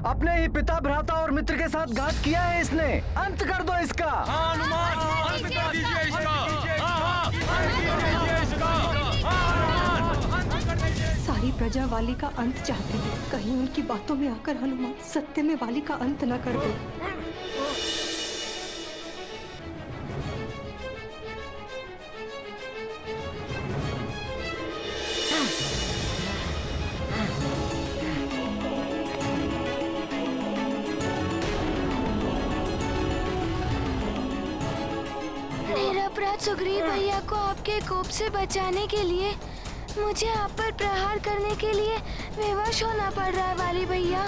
अपने ही पिता, भ्राता और मित्र के साथ घात किया है इसने। अंत कर दो इसका। हनुमान, अंत कर दीजिए इसका। सारी प्रजा वाली का अंत चाहती है, कहीं उनकी बातों में आकर हनुमान सत्य में वाली का अंत न कर दे। निरपराध सुग्रीव भैया को आपके कोप से बचाने के लिए मुझे आप पर प्रहार करने के लिए विवश होना पड़ रहा है। वाली भैया,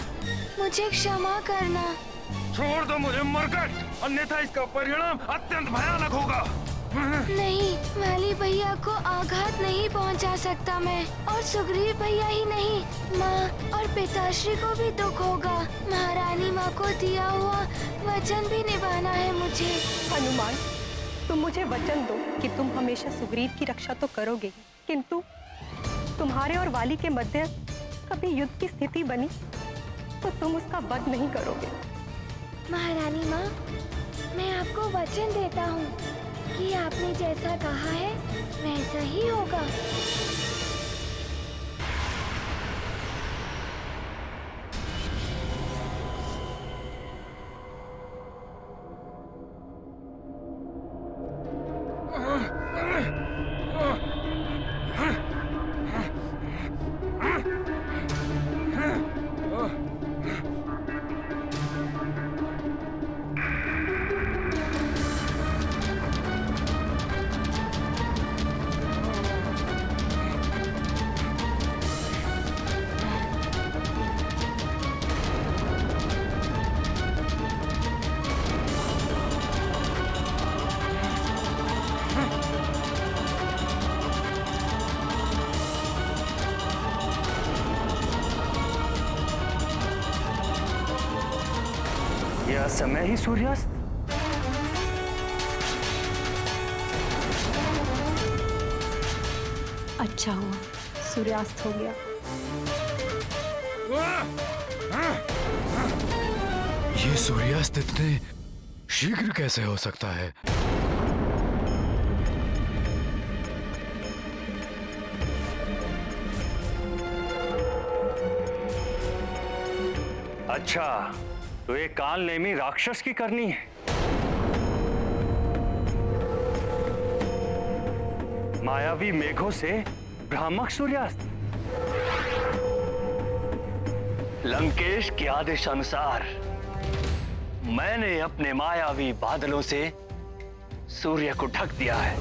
मुझे क्षमा करना। छोड़ दो मुझे मरकट, अन्यथा इसका परिणाम अत्यंत भयानक होगा। नहीं, वाली भैया को आघात नहीं पहुंचा सकता मैं, और सुग्रीव भैया ही नहीं, माँ और पिताश्री को भी दुख होगा। महारानी माँ को दिया हुआ वचन भी निभाना है मुझे। हनुमान, तुम मुझे वचन दो कि तुम हमेशा सुग्रीव की रक्षा तो करोगे, किंतु तुम्हारे और वाली के मध्य कभी युद्ध की स्थिति बनी तो तुम उसका वध नहीं करोगे। महारानी माँ, मैं आपको वचन देता हूँ कि आपने जैसा कहा है वैसा ही होगा। यह समय ही सूर्यास्त। अच्छा हुआ सूर्यास्त हो गया। ये सूर्यास्त इतने शीघ्र कैसे हो सकता है? अच्छा, तो ये काल नेमी राक्षस की करनी है। मायावी मेघों से भ्रामक सूर्यास्त। लंकेश के आदेश अनुसार मैंने अपने मायावी बादलों से सूर्य को ढक दिया है।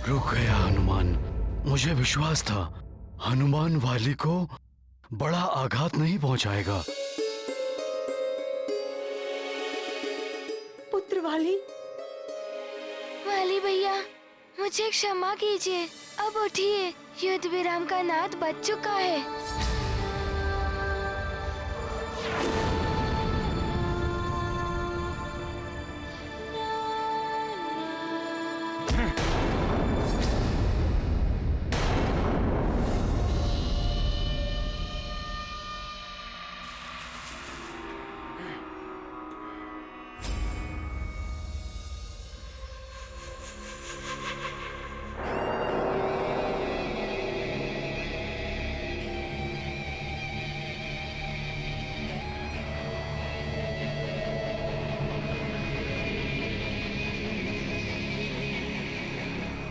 रुक गया हनुमान। मुझे विश्वास था हनुमान वाली को बड़ा आघात नहीं पहुंचाएगा। पुत्र वाली। वाली भैया, मुझे क्षमा कीजिए। अब उठिए, युद्ध विराम का नाद बज चुका है।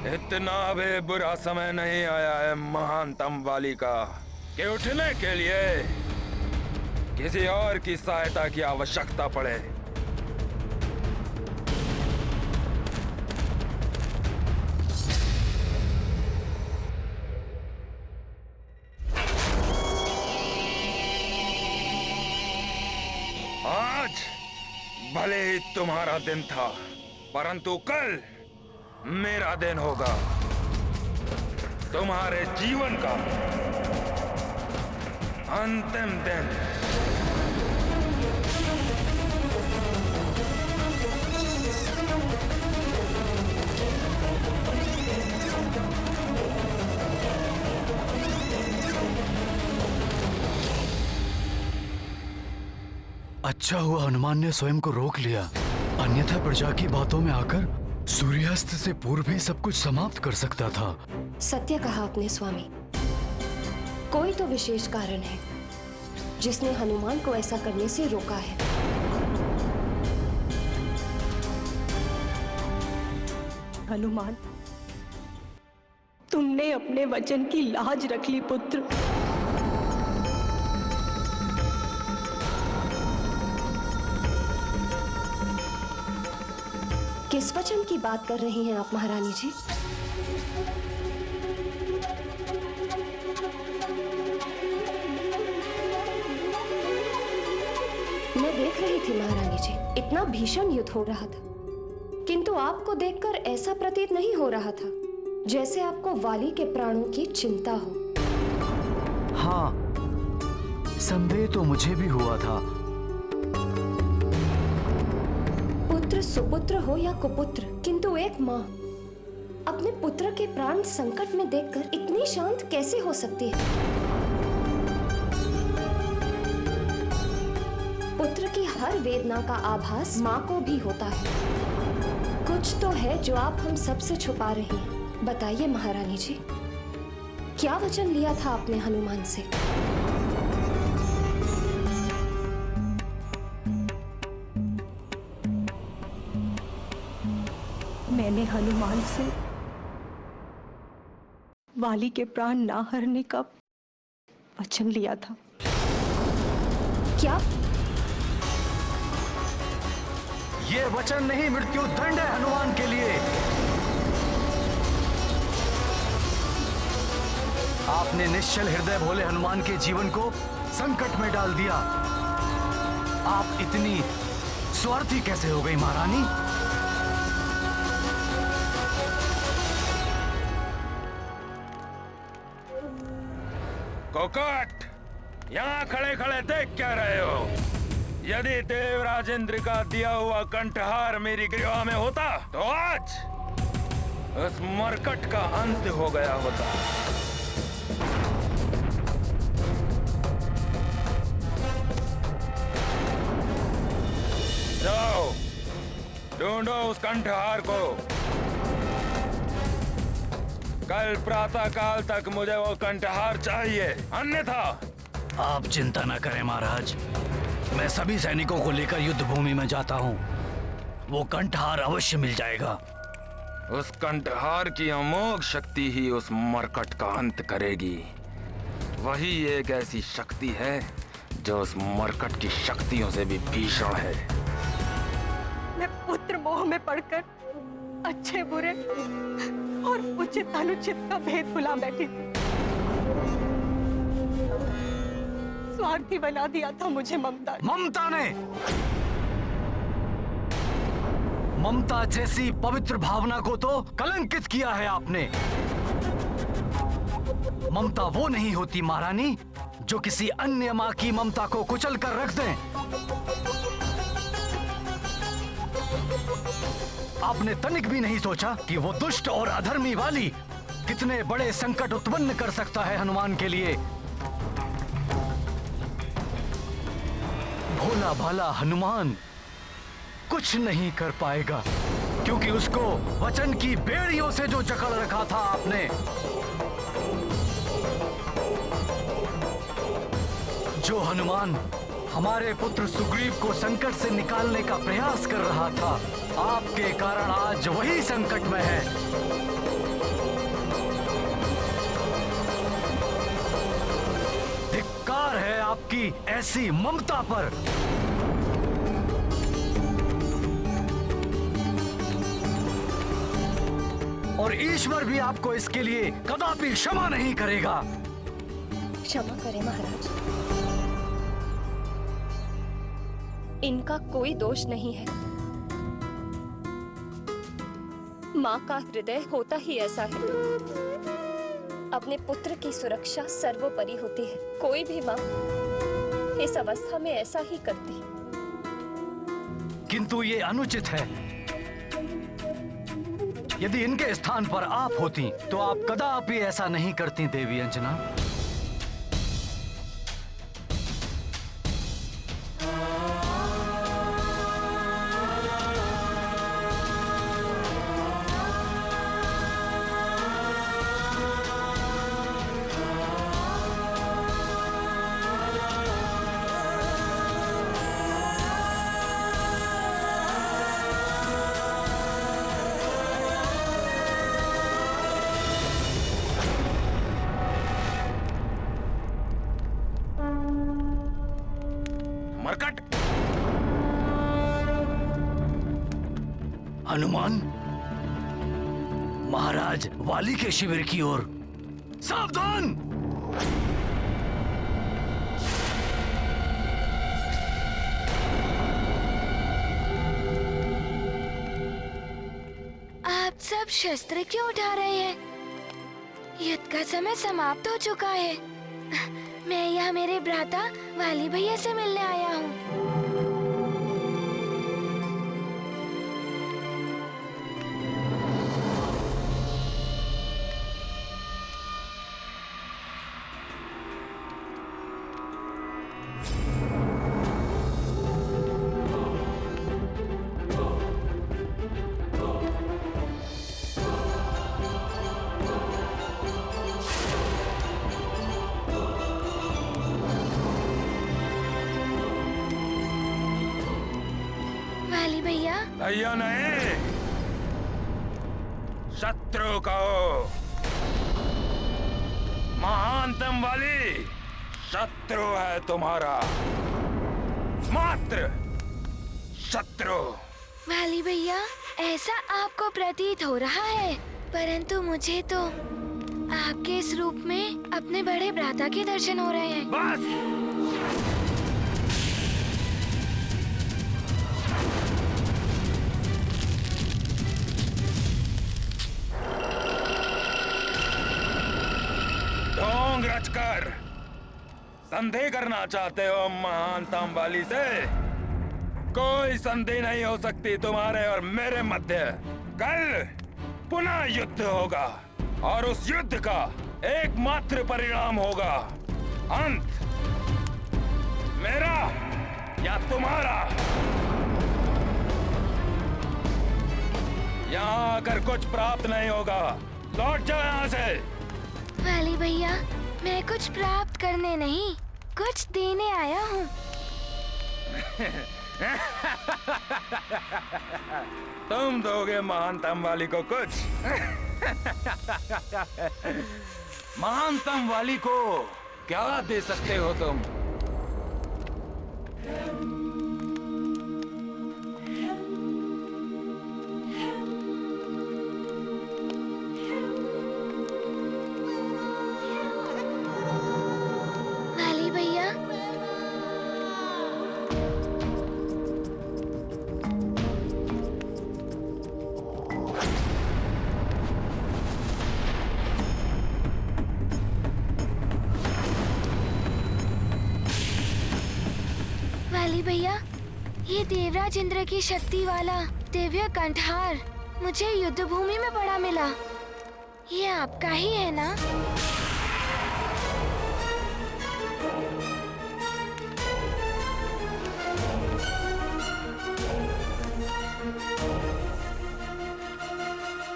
इतना भी बुरा समय नहीं आया है महानतम वाली का कि उठने के लिए किसी और की सहायता की आवश्यकता पड़े। आज भले ही तुम्हारा दिन था, परंतु कल मेरा दिन होगा। तुम्हारे जीवन का अंतिम दिन। अच्छा हुआ हनुमान ने स्वयं को रोक लिया, अन्यथा प्रजा की बातों में आकर सूर्यास्त से पूर्व ही सब कुछ समाप्त कर सकता था। सत्य कहा आपने स्वामी। कोई तो विशेष कारण है जिसने हनुमान को ऐसा करने से रोका है। हनुमान, तुमने अपने वचन की लाज रख ली पुत्र। किस वचन की बात कर रही हैं आप महारानी जी? मैं देख रही थी महारानी जी, इतना भीषण युद्ध हो रहा था, किंतु आपको देखकर ऐसा प्रतीत नहीं हो रहा था जैसे आपको वाली के प्राणों की चिंता हो। हाँ, संदेह तो मुझे भी हुआ था। पुत्र सुपुत्र हो या कुपुत्र, किंतु एक माँ अपने पुत्र के प्राण संकट में देखकर इतनी शांत कैसे हो सकती है? पुत्र की हर वेदना का आभास माँ को भी होता है। कुछ तो है जो आप हम सबसे छुपा रही हैं। बताइए महारानी जी, क्या वचन लिया था आपने हनुमान से? मैंने हनुमान से वाली के प्राण ना हरने का वचन लिया था। क्या? ये वचन नहीं, मृत्यु दंड है हनुमान के लिए। आपने निश्चल हृदय भोले हनुमान के जीवन को संकट में डाल दिया। आप इतनी स्वार्थी कैसे हो गई महारानी? कोकट, यहाँ खड़े खड़े देख क्या रहे हो? यदि देवराज इंद्र का दिया हुआ कंठहार मेरी ग्रीवा में होता तो आज उस मरकट का अंत हो गया होता। जाओ, ढूंढो उस कंठहार को। कल प्रातः काल तक मुझे वो कंठहार चाहिए, अन्यथा। आप चिंता न करें महाराज, मैं सभी सैनिकों को लेकर युद्ध भूमि में जाता हूँ। वो कंठहार अवश्य मिल जाएगा। उस कंठहार की अमोघ शक्ति ही उस मरकट का अंत करेगी। वही एक ऐसी शक्ति है जो उस मरकट की शक्तियों से भी भीषण है। मैं पुत्र मोह में पड़कर अच्छे बुरे और उचित अनुचित का भेद भुला बैठी थी। स्वार्थी बना दिया था मुझे ममता ने। ममता जैसी पवित्र भावना को तो कलंकित किया है आपने। ममता वो नहीं होती महारानी जो किसी अन्य माँ की ममता को कुचल कर रख दें। आपने तनिक भी नहीं सोचा कि वो दुष्ट और अधर्मी वाली कितने बड़े संकट उत्पन्न कर सकता है हनुमान के लिए। भोला भाला हनुमान कुछ नहीं कर पाएगा, क्योंकि उसको वचन की बेड़ियों से जो जकड़ रखा था आपने। जो हनुमान हमारे पुत्र सुग्रीव को संकट से निकालने का प्रयास कर रहा था, आपके कारण आज वही संकट में है। धिक्कार है आपकी ऐसी ममता पर। और ईश्वर भी आपको इसके लिए कदापि क्षमा नहीं करेगा। क्षमा करें महाराज, इनका कोई दोष नहीं है। माँ का हृदय होता ही ऐसा है। अपने पुत्र की सुरक्षा सर्वोपरि होती है। कोई भी माँ इस अवस्था में ऐसा ही करती। किंतु ये अनुचित है। यदि इनके स्थान पर आप होती तो आप कदापि ऐसा नहीं करती देवी अंजना। मरकट, हनुमान, महाराज वाली के शिविर की ओर सावधान। आप सब शस्त्र क्यों उठा रहे हैं? युद्ध का समय समाप्त हो चुका है। मैं यहाँ मेरे भ्राता वाली भैया से मिलने आया हूँ। वाली भैया, भैया नहीं, शत्रु कहो। महानतम वाली शत्रु है तुम्हारा, मात्र शत्रु। वाली भैया, ऐसा आपको प्रतीत हो रहा है, परंतु मुझे तो आपके इस रूप में अपने बड़े भ्राता के दर्शन हो रहे हैं। बस, ढोंग रचकर संधि करना चाहते हो महानतम वाली से? कोई संधि नहीं हो सकती तुम्हारे और मेरे मध्य। कल पुनः युद्ध होगा और उस युद्ध का एकमात्र परिणाम होगा अंत, मेरा या तुम्हारा। यहाँ आकर कुछ प्राप्त नहीं होगा, लौट जाओ यहाँ से। वाली भैया, मैं कुछ प्राप्त करने नहीं, कुछ देने आया हूँ। तुम दोगे महानतम वाली को कुछ? महानतम वाली को क्या दे सकते हो तुम? वाली भैया, वाली भैया, ये देवराज इंद्र की शक्ति वाला दिव्य कंठहार मुझे युद्ध भूमि में पड़ा मिला। ये आपका ही है ना?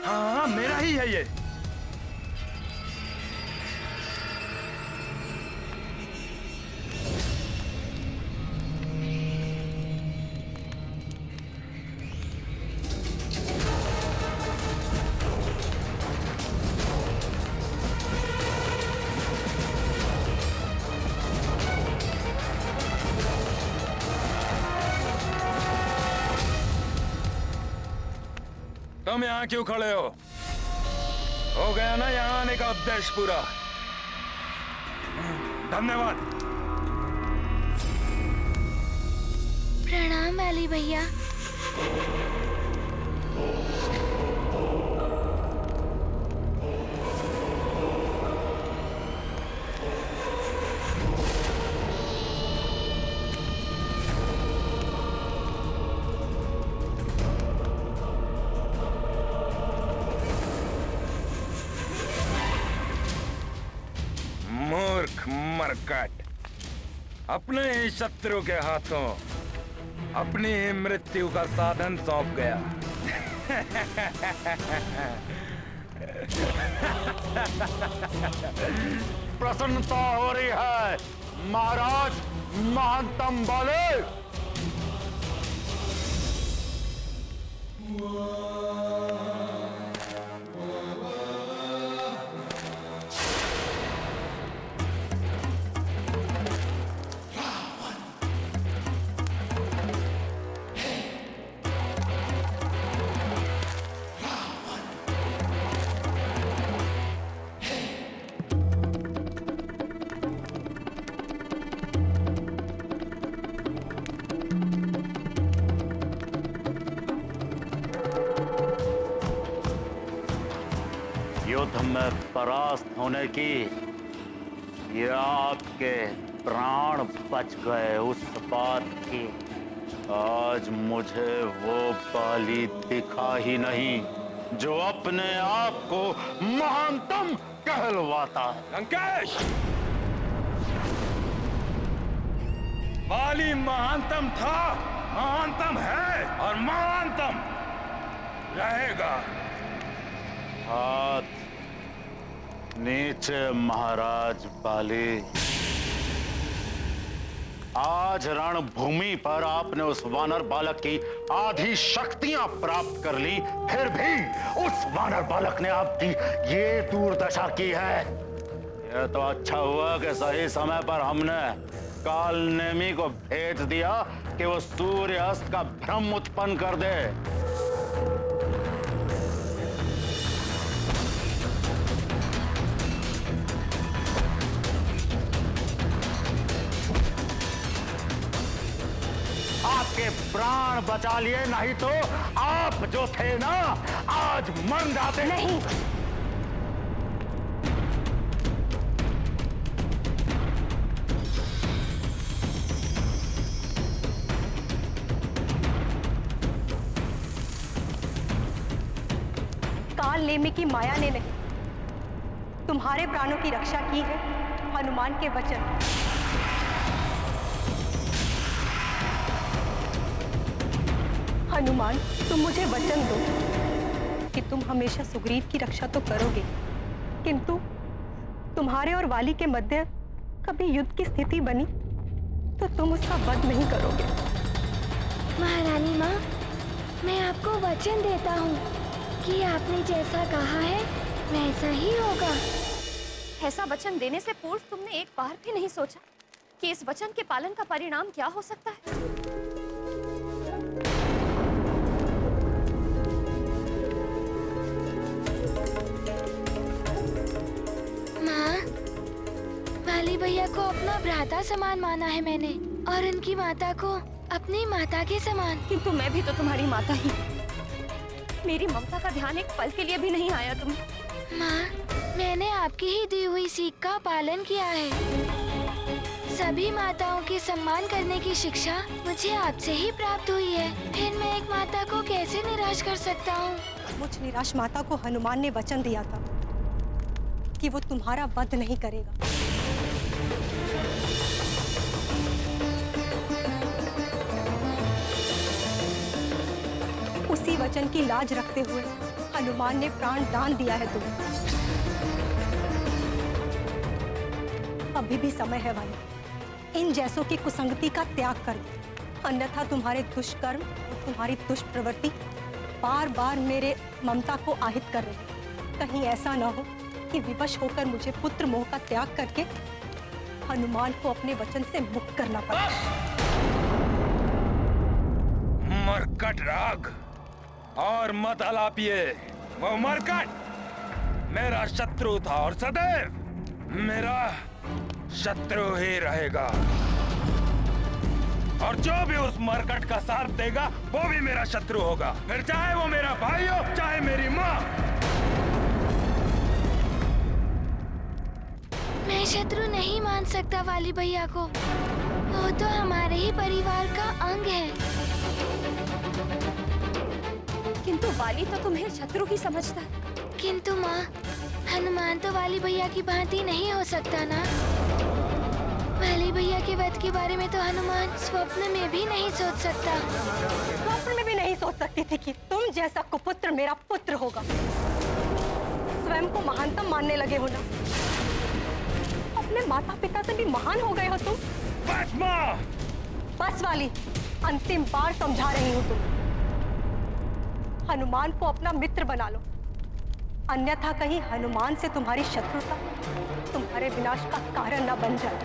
हाँ, मेरा ही है ये। तुम यहाँ क्यों खड़े हो गया ना यहाँ आने का उद्देश्य पूरा। धन्यवाद। प्रणाम वाली भैया। अपने ही शत्रु के हाथों अपनी ही मृत्यु का साधन सौंप गया। प्रसन्नता हो रही है महाराज महानतम वाले। युद्ध में परास्त होने की या आपके प्राण बच गए उस बात की आज मुझे वो बाली दिखा ही नहीं जो अपने आप को महानतम कहलवाता है। लंकेश, बाली महानतम था, महानतम है और महानतम रहेगा। हाथ नीचे महाराज बाली। आज रणभूमि पर आपने उस वानर बालक की आधी शक्तियां प्राप्त कर ली, फिर भी उस वानर बालक ने आपकी ये दुर्दशा की है। यह तो अच्छा हुआ कि सही समय पर हमने काल नेमी को भेज दिया कि वो सूर्यास्त का भ्रम उत्पन्न कर दे। आपके प्राण बचा लिए, नहीं तो आप जो थे ना आज मर जाते। नहीं, काल नेमी की माया ने नहीं, तुम्हारे प्राणों की रक्षा की है हनुमान के वचन। हनुमान, तुम मुझे वचन दो कि तुम हमेशा सुग्रीव की रक्षा तो करोगे, किंतु तुम्हारे और वाली के मध्य कभी युद्ध की स्थिति बनी तो तुम उसका वध नहीं करोगे। महारानी माँ, मैं आपको वचन देता हूँ कि आपने जैसा कहा है वैसा ही होगा। ऐसा वचन देने से पूर्व तुमने एक बार भी नहीं सोचा कि इस वचन के पालन का परिणाम क्या हो सकता है? वाली भैया को अपना भ्राता समान माना है मैंने और उनकी माता को अपनी माता के समान। किंतु मैं भी तो तुम्हारी माता ही, मेरी ममता का ध्यान एक पल के लिए भी नहीं आया तुम्हें। माँ, मैंने आपकी ही दी हुई सीख का पालन किया है। सभी माताओं के सम्मान करने की शिक्षा मुझे आपसे ही प्राप्त हुई है, फिर मैं एक माता को कैसे निराश कर सकता हूँ? मुझ निराश माता को हनुमान ने वचन दिया था कि वो तुम्हारा वध नहीं करेगा। उसी वचन की लाज रखते हुए हनुमान ने प्राण दान दिया है तुम्हें। अभी भी समय है वाली, इन जैसों की कुसंगति का त्याग कर दो, अन्यथा तुम्हारे दुष्कर्म और तुम्हारी दुष्ट प्रवृत्ति बार बार मेरे ममता को আহিत कर रही। कहीं ऐसा ना हो कि विवश होकर मुझे पुत्र मोह का त्याग करके हनुमान को अपने वचन से मुक्त करना पड़े। मरकट राग और मत आलापिए। वो मरकट मेरा शत्रु था और सदैव मेरा शत्रु ही रहेगा, और जो भी उस मरकट का साथ देगा वो भी मेरा शत्रु होगा, फिर चाहे वो मेरा भाई हो चाहे मेरी माँ। मैं शत्रु नहीं मान सकता वाली भैया को, वो तो हमारे ही परिवार का अंग है। किंतु वाली तो तुम्हें शत्रु ही समझता है। किंतु माँ, हनुमान तो वाली भैया की भांति नहीं हो सकता ना। वाली भैया के वध के बारे में तो हनुमान स्वप्न में भी नहीं सोच सकता। स्वप्न में भी नहीं सोच सकती थी कि तुम जैसा कुपुत्र मेरा पुत्र होगा। स्वयं को महानतम मानने लगे हो ना? अपने माता पिता से भी महान हो गए हो तुम। बस माँ! बस वाली, अंतिम बार समझा रही हूँ तुम। हनुमान को अपना मित्र बना लो, अन्यथा कहीं हनुमान से तुम्हारी शत्रुता तुम्हारे विनाश का कारण न बन जाए।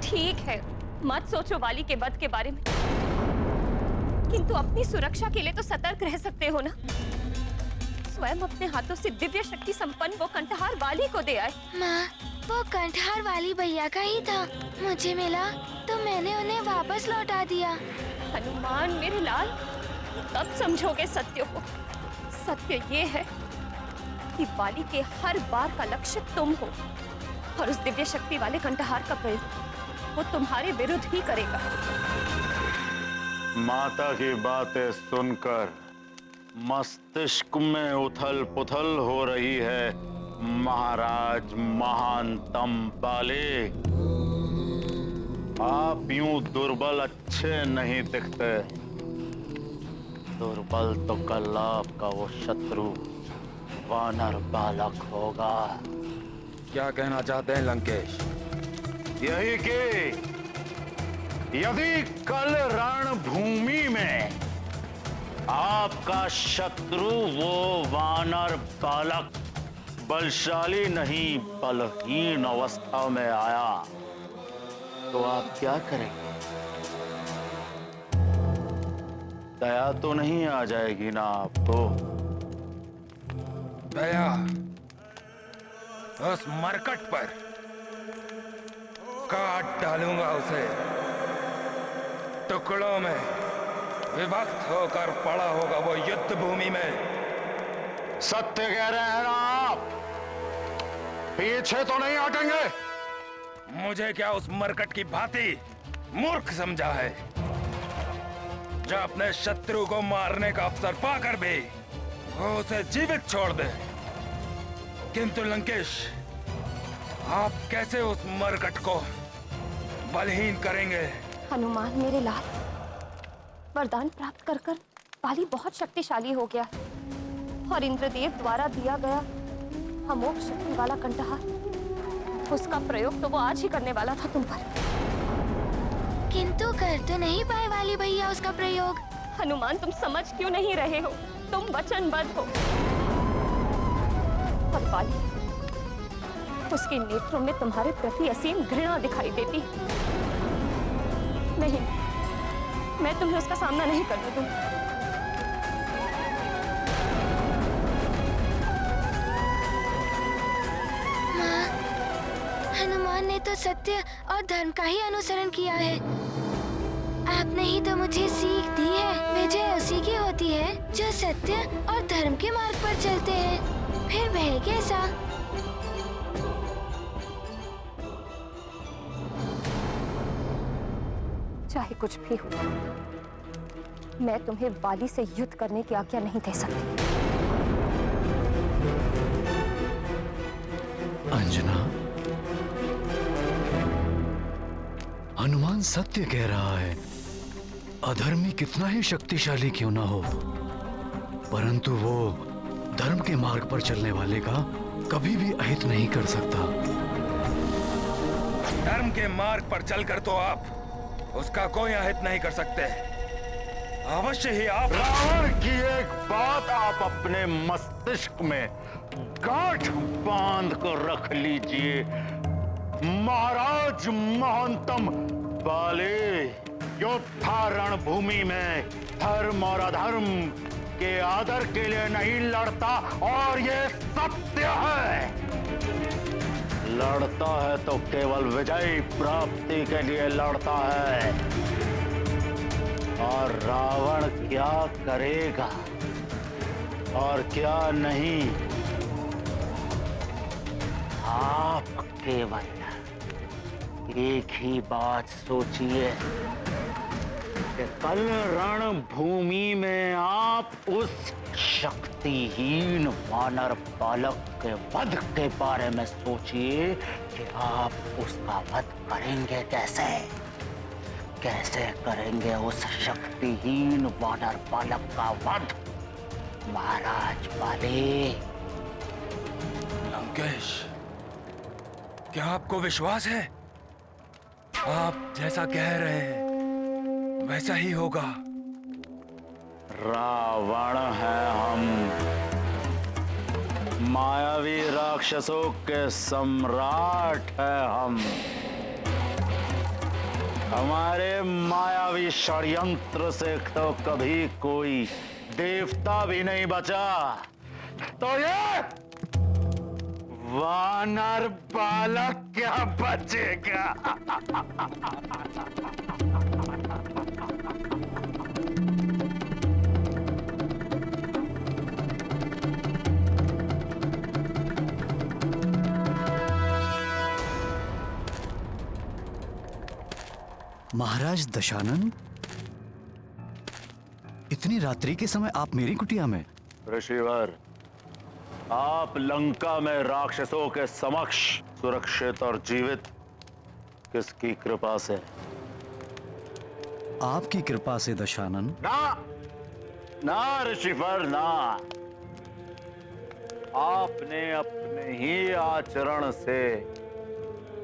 ठीक है, मत सोचो वाली के वध के बारे में, किंतु अपनी सुरक्षा के लिए तो सतर्क रह सकते हो ना। स्वयं अपने हाथों से दिव्य शक्ति संपन्न वो कंठहार वाली को दे आए। माँ, वो कंठहार वाली भैया का ही था। मुझे मिला तो मैंने उन्हें वापस लौटा दिया। हनुमान मेरे लाल, तब समझोगे सत्य को। सत्य ये है कि वाली के हर बार का लक्ष्य तुम हो, और उस दिव्य शक्ति वाले कंठहार का प्रयोग वो तुम्हारे विरुद्ध ही करेगा। माता की बातें सुनकर मस्तिष्क में उथल पुथल हो रही है महाराज महानतम बाले। आप यूं दुर्बल अच्छे नहीं दिखते। दुर्बल तो कल आपका वो शत्रु वानर बालक होगा। क्या कहना चाहते हैं लंकेश? यही कि यदि कल रणभूमि में आपका शत्रु वो वानर बालक बलशाली नहीं बलहीन अवस्था में आया तो आप क्या करेंगे? दया तो नहीं आ जाएगी ना आपको? दया उस मरकट पर काट डालूंगा, उसे टुकड़ों में विभक्त होकर पड़ा होगा वो युद्ध भूमि में। सत्य कह रहे हैं ना आप? पीछे तो नहीं हटेंगे? मुझे क्या उस मरकट की भांति मूर्ख समझा है जो अपने शत्रु को मारने का अवसर पाकर भी वो उसे जीवित छोड़ दे। किंतु लंकेश, आप कैसे उस मरकट को बलहीन करेंगे? हनुमान मेरे लाल, वरदान प्राप्त कर कर वाली बहुत शक्तिशाली हो गया है, और इंद्रदेव द्वारा दिया गया अमोघ शक्ति वाला कंठहार, उसका प्रयोग तो वो आज ही करने वाला था तुम पर। किंतु कर तो नहीं पाए वाली भैया उसका प्रयोग। हनुमान, तुम समझ क्यों नहीं रहे हो? तुम वचनबद्ध हो, और वाली, उसके नेत्रों में तुम्हारे प्रति असीम घृणा दिखाई देती। नहीं, मैं तुम्हें उसका सामना नहीं करने दूंगी। माँ, हनुमान ने तो सत्य और धर्म का ही अनुसरण किया है। आपने ही तो मुझे सीख दी है, विजय उसी की होती है जो सत्य और धर्म के मार्ग पर चलते हैं। फिर वह कैसा? चाहे कुछ भी हो, मैं तुम्हें वाली से युद्ध करने की आज्ञा नहीं दे सकती। अंजना, हनुमान सत्य कह रहा है। अधर्मी कितना ही शक्तिशाली क्यों ना हो, परंतु वो धर्म के मार्ग पर चलने वाले का कभी भी अहित नहीं कर सकता। धर्म के मार्ग पर चलकर तो आप उसका कोई अहित नहीं कर सकते। अवश्य ही आप रावण की एक बात आप अपने मस्तिष्क में गांठ बांध कर रख लीजिए महाराज महानतम बाले। योद्धा रणभूमि में धर्म और अधर्म के आदर के लिए नहीं लड़ता, और ये सत्य है। लड़ता है तो केवल विजय प्राप्ति के लिए लड़ता है। और रावण क्या करेगा और क्या नहीं, आप केवल एक ही बात सोचिए कि कल रणभूमि में आप उस शक्तिहीन वानर बालक के वध के बारे में सोचिए कि आप उसका वध करेंगे कैसे। कैसे करेंगे उस शक्तिहीन वानर बालक का वध महाराज बाली। लंकेश, क्या आपको विश्वास है? आप जैसा कह रहे हैं वैसा ही होगा। रावण है हम, मायावी राक्षसों के सम्राट है हम। हमारे मायावी षड्यंत्र से तो कभी कोई देवता भी नहीं बचा, तो ये वानर बालक क्या बचेगा? महाराज दशानन, इतनी रात्रि के समय आप मेरी कुटिया में? ऋषिवर, आप लंका में राक्षसों के समक्ष सुरक्षित और जीवित किसकी कृपा से? आपकी कृपा से दशानन। ना ना ऋषिवर ना, आपने अपने ही आचरण से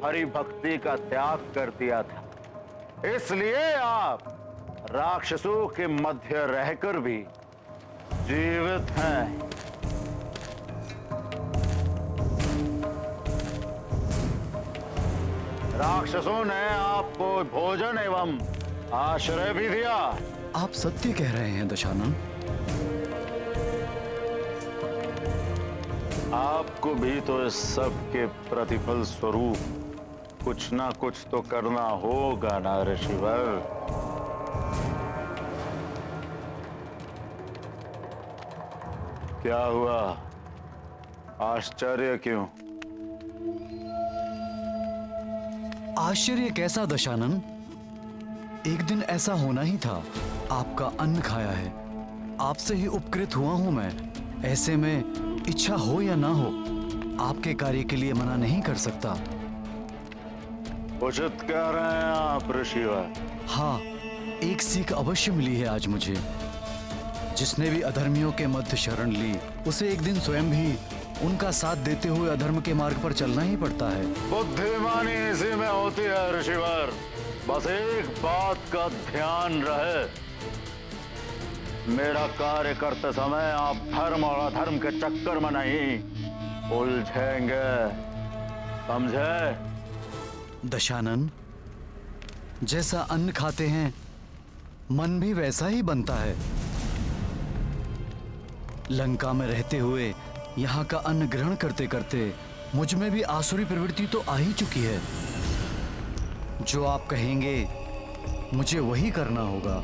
हरि भक्ति का त्याग कर दिया था, इसलिए आप राक्षसों के मध्य रहकर भी जीवित हैं। राक्षसों ने आपको भोजन एवं आश्रय भी दिया। आप सत्य कह रहे हैं दशानन। आपको भी तो इस सब के प्रतिफल स्वरूप कुछ ना कुछ तो करना होगा ना ऋषिवर। क्या हुआ? आश्चर्य क्यों? आश्चर्य कैसा दशानन? एक दिन ऐसा होना ही था। आपका अन्न खाया है, आपसे ही उपकृत हुआ हूं मैं। ऐसे में इच्छा हो या ना हो, आपके कार्य के लिए मना नहीं कर सकता। उचित कह रहे हैं आप ऋषिवर। हाँ, एक सीख अवश्य मिली है आज मुझे। जिसने भी अधर्मियों के मध्य शरण ली, उसे एक दिन स्वयं भी उनका साथ देते हुए अधर्म के मार्ग पर चलना ही पड़ता है। बुद्धिमानी इसी में होती है ऋषिवर। बस एक बात का ध्यान रहे, मेरा कार्य करते समय आप धर्म और अधर्म के चक्कर में नहीं उलझेंगे, समझे? दशानन, जैसा अन्न खाते हैं मन भी वैसा ही बनता है। लंका में रहते हुए यहाँ का अन्न ग्रहण करते करते मुझ में भी आसुरी प्रवृत्ति तो आ ही चुकी है। जो आप कहेंगे मुझे वही करना होगा।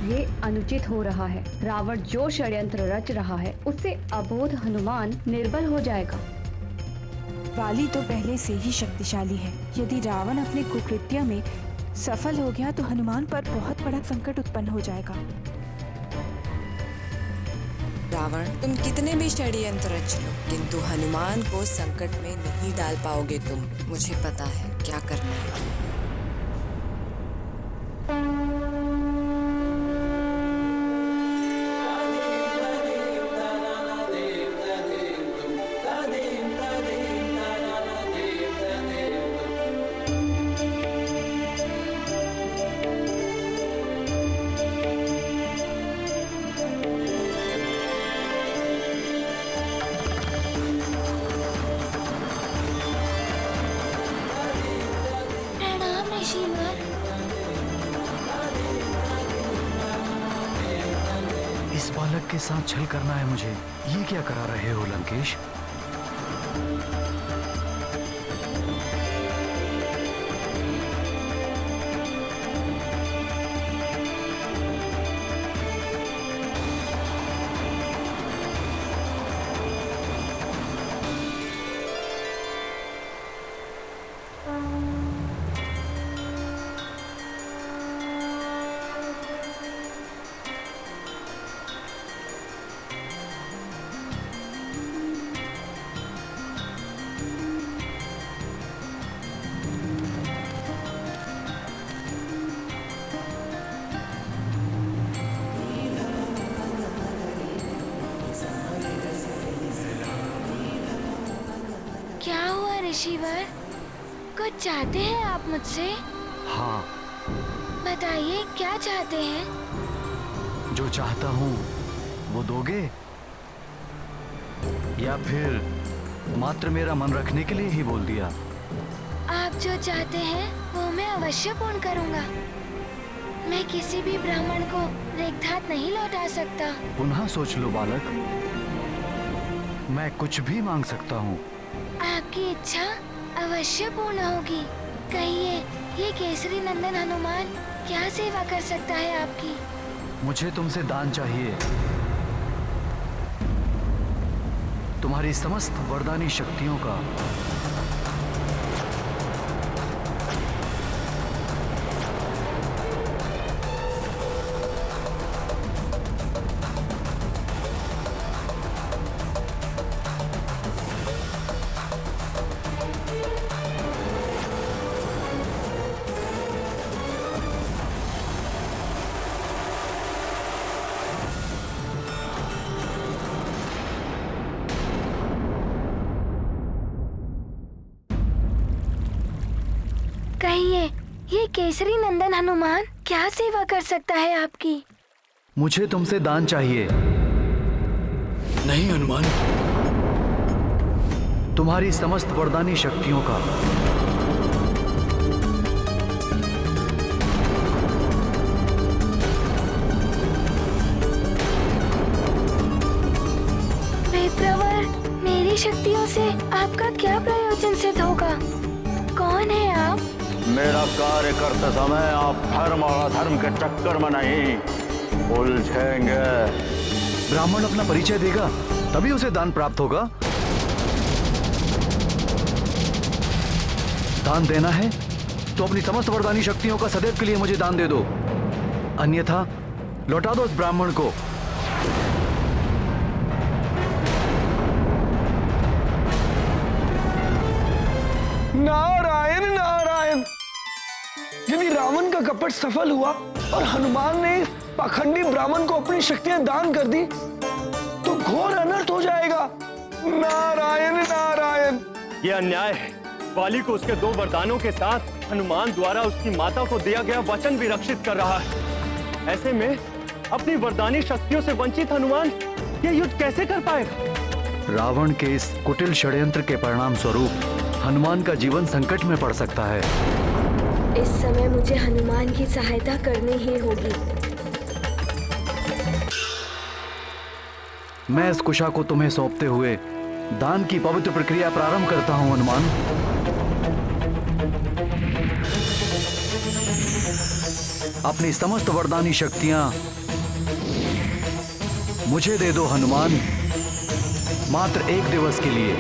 ये अनुचित हो रहा है। रावण जो षड्यंत्र रच रहा है, उससे अबोध हनुमान निर्बल हो जाएगा। वाली तो पहले से ही शक्तिशाली है। यदि रावण अपने कुकृत्य में सफल हो गया तो हनुमान पर बहुत बड़ा संकट उत्पन्न हो जाएगा। रावण, तुम कितने भी षड्यंत्र रच लो, किंतु हनुमान को संकट में नहीं डाल पाओगे तुम। मुझे पता है क्या करना है। इस बालक के साथ छल करना है मुझे। ये क्या करा रहे हो लंकेश? ऋषिवर, कुछ चाहते हैं आप मुझसे? हाँ, बताइए क्या चाहते हैं? जो चाहता हूँ वो दोगे, या फिर मात्र मेरा मन रखने के लिए ही बोल दिया? आप जो चाहते हैं वो मैं अवश्य पूर्ण करूंगा। मैं किसी भी ब्राह्मण को रिक्तार्थ नहीं लौटा सकता। पुनः सोच लो बालक, मैं कुछ भी मांग सकता हूँ। आपकी इच्छा अवश्य पूर्ण होगी। कहिए, ये केसरी नंदन हनुमान क्या सेवा कर सकता है आपकी? मुझे तुमसे दान चाहिए, तुम्हारी समस्त वरदानी शक्तियों का। कहिए, ये केसरी नंदन हनुमान क्या सेवा कर सकता है आपकी? मुझे तुमसे दान चाहिए। नहीं हनुमान, तुम्हारी समस्त वरदानी शक्तियों का। विप्रवर, मेरी शक्तियों से आपका क्या प्रयोजन सिद्ध होगा? कौन है आप? मेरा कार्य करते समय आप धर्म और अधर्म के चक्कर में नहीं उलझेंगे। ब्राह्मण अपना परिचय देगा तभी उसे दान प्राप्त होगा। दान देना है तो अपनी समस्त वरदानी शक्तियों का सदैव के लिए मुझे दान दे दो, अन्यथा लौटा दो उस ब्राह्मण को। नारायण नारायण। यदि रावण का कपट सफल हुआ और हनुमान ने इस पाखंडी ब्राह्मण को अपनी शक्तियां दान कर दी तो घोर अनर्थ हो जाएगा। नारायण नारायण। ये अन्याय है। वाली को उसके 2 वरदानों के साथ हनुमान द्वारा उसकी माता को दिया गया वचन भी रक्षित कर रहा है। ऐसे में अपनी वरदानी शक्तियों से वंचित हनुमान ये युद्ध कैसे कर पाएगा? रावण के इस कुटिल षड्यंत्र के परिणाम स्वरूप हनुमान का जीवन संकट में पड़ सकता है। इस समय मुझे हनुमान की सहायता करनी ही होगी। मैं इस कुशा को तुम्हें सौंपते हुए दान की पवित्र प्रक्रिया प्रारंभ करता हूं हनुमान। अपनी समस्त वरदानी शक्तियां मुझे दे दो हनुमान, मात्र 1 दिवस के लिए।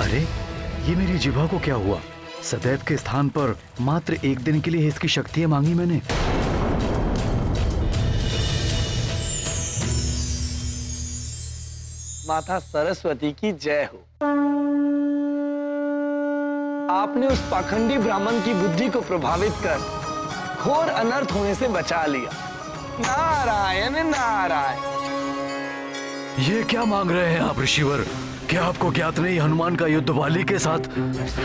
अरे, ये मेरी जिह्वा को क्या हुआ? सदैव के स्थान पर मात्र 1 दिन के लिए इसकी शक्तियां मांगी मैंने। माता सरस्वती की जय हो। आपने उस पाखंडी ब्राह्मण की बुद्धि को प्रभावित कर घोर अनर्थ होने से बचा लिया। नारायण नारायण। ये क्या मांग रहे हैं आप ऋषिवर? क्या आपको ज्ञात नहीं हनुमान का युद्ध वाली के साथ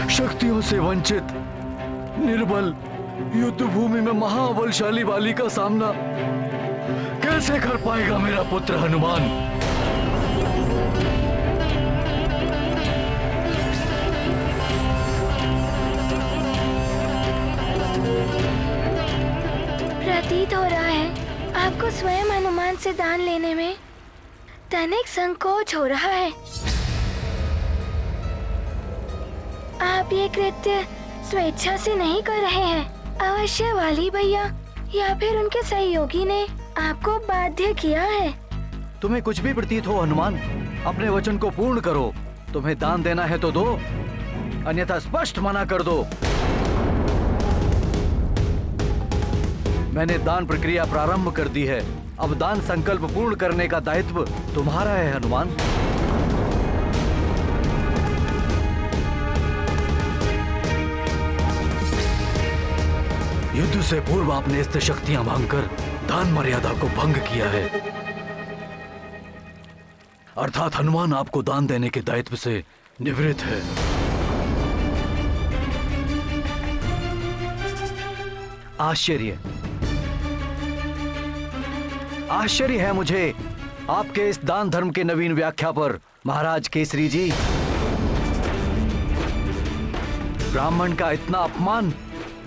शक्तियों से वंचित निर्बल युद्ध भूमि में महाबलशाली वाली का सामना कैसे कर पाएगा मेरा पुत्र हनुमान? प्रतीत हो रहा है आपको स्वयं हनुमान से दान लेने में तनिक संकोच हो रहा है। आप ये कृत्य स्वेच्छा से नहीं कर रहे हैं। अवश्य वाली भैया या फिर उनके सहयोगी ने आपको बाध्य किया है। तुम्हें कुछ भी प्रतीत हो हनुमान, अपने वचन को पूर्ण करो। तुम्हें दान देना है तो दो, अन्यथा स्पष्ट मना कर दो। मैंने दान प्रक्रिया प्रारंभ कर दी है। अब दान संकल्प पूर्ण करने का दायित्व तुम्हारा है हनुमान। युद्ध से पूर्व आपने इससे शक्तियां मांगकर दान मर्यादा को भंग किया है। अर्थात हनुमान आपको दान देने के दायित्व से निवृत्त है। आश्चर्य है मुझे आपके इस दान धर्म के नवीन व्याख्या पर, महाराज केसरी जी। ब्राह्मण का इतना अपमान,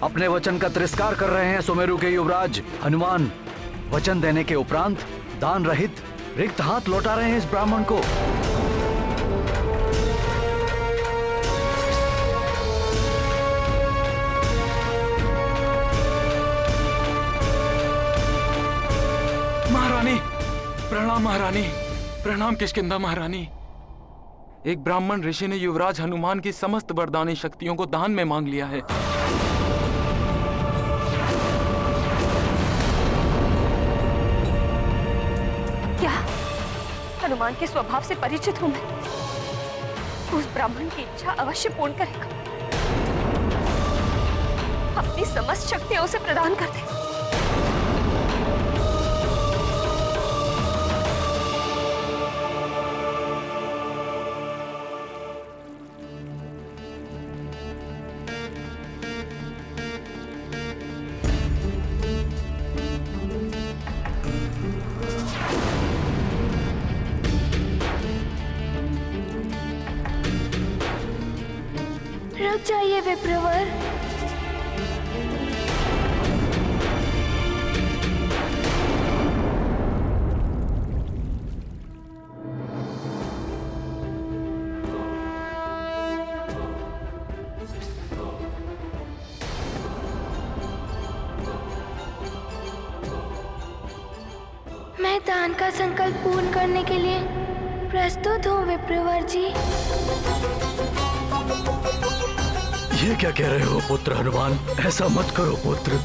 अपने वचन का तिरस्कार कर रहे हैं सुमेरु के युवराज हनुमान। वचन देने के उपरांत दान रहित रिक्त हाथ लौटा रहे हैं इस ब्राह्मण को। महारानी प्रणाम। महारानी प्रणाम। किष्किंधा महारानी, एक ब्राह्मण ऋषि ने युवराज हनुमान की समस्त वरदानी शक्तियों को दान में मांग लिया है। क्या हनुमान के स्वभाव से परिचित हूं मैं? उस ब्राह्मण की इच्छा अवश्य पूर्ण करेगा। अपनी समस्त शक्तियां उसे प्रदान कर दे। रुक जाइए विप्रवर। मैं दान का संकल्प पूर्ण करने के लिए प्रस्तुत हूँ विप्रवर जी। ये क्या कह रहे हो पुत्र हनुमान? ऐसा मत करो पुत्र,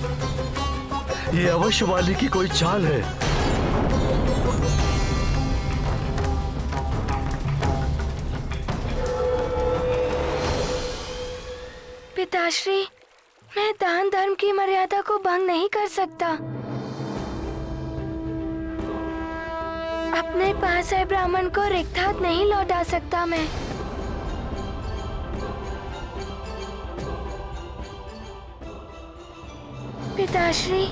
ये अवश्य वाली की कोई चाल है। पिताश्री, मैं दान धर्म की मर्यादा को भंग नहीं कर सकता। अपने पास आए ब्राह्मण को रिक्त हाथ नहीं लौटा सकता मैं। पिताश्री,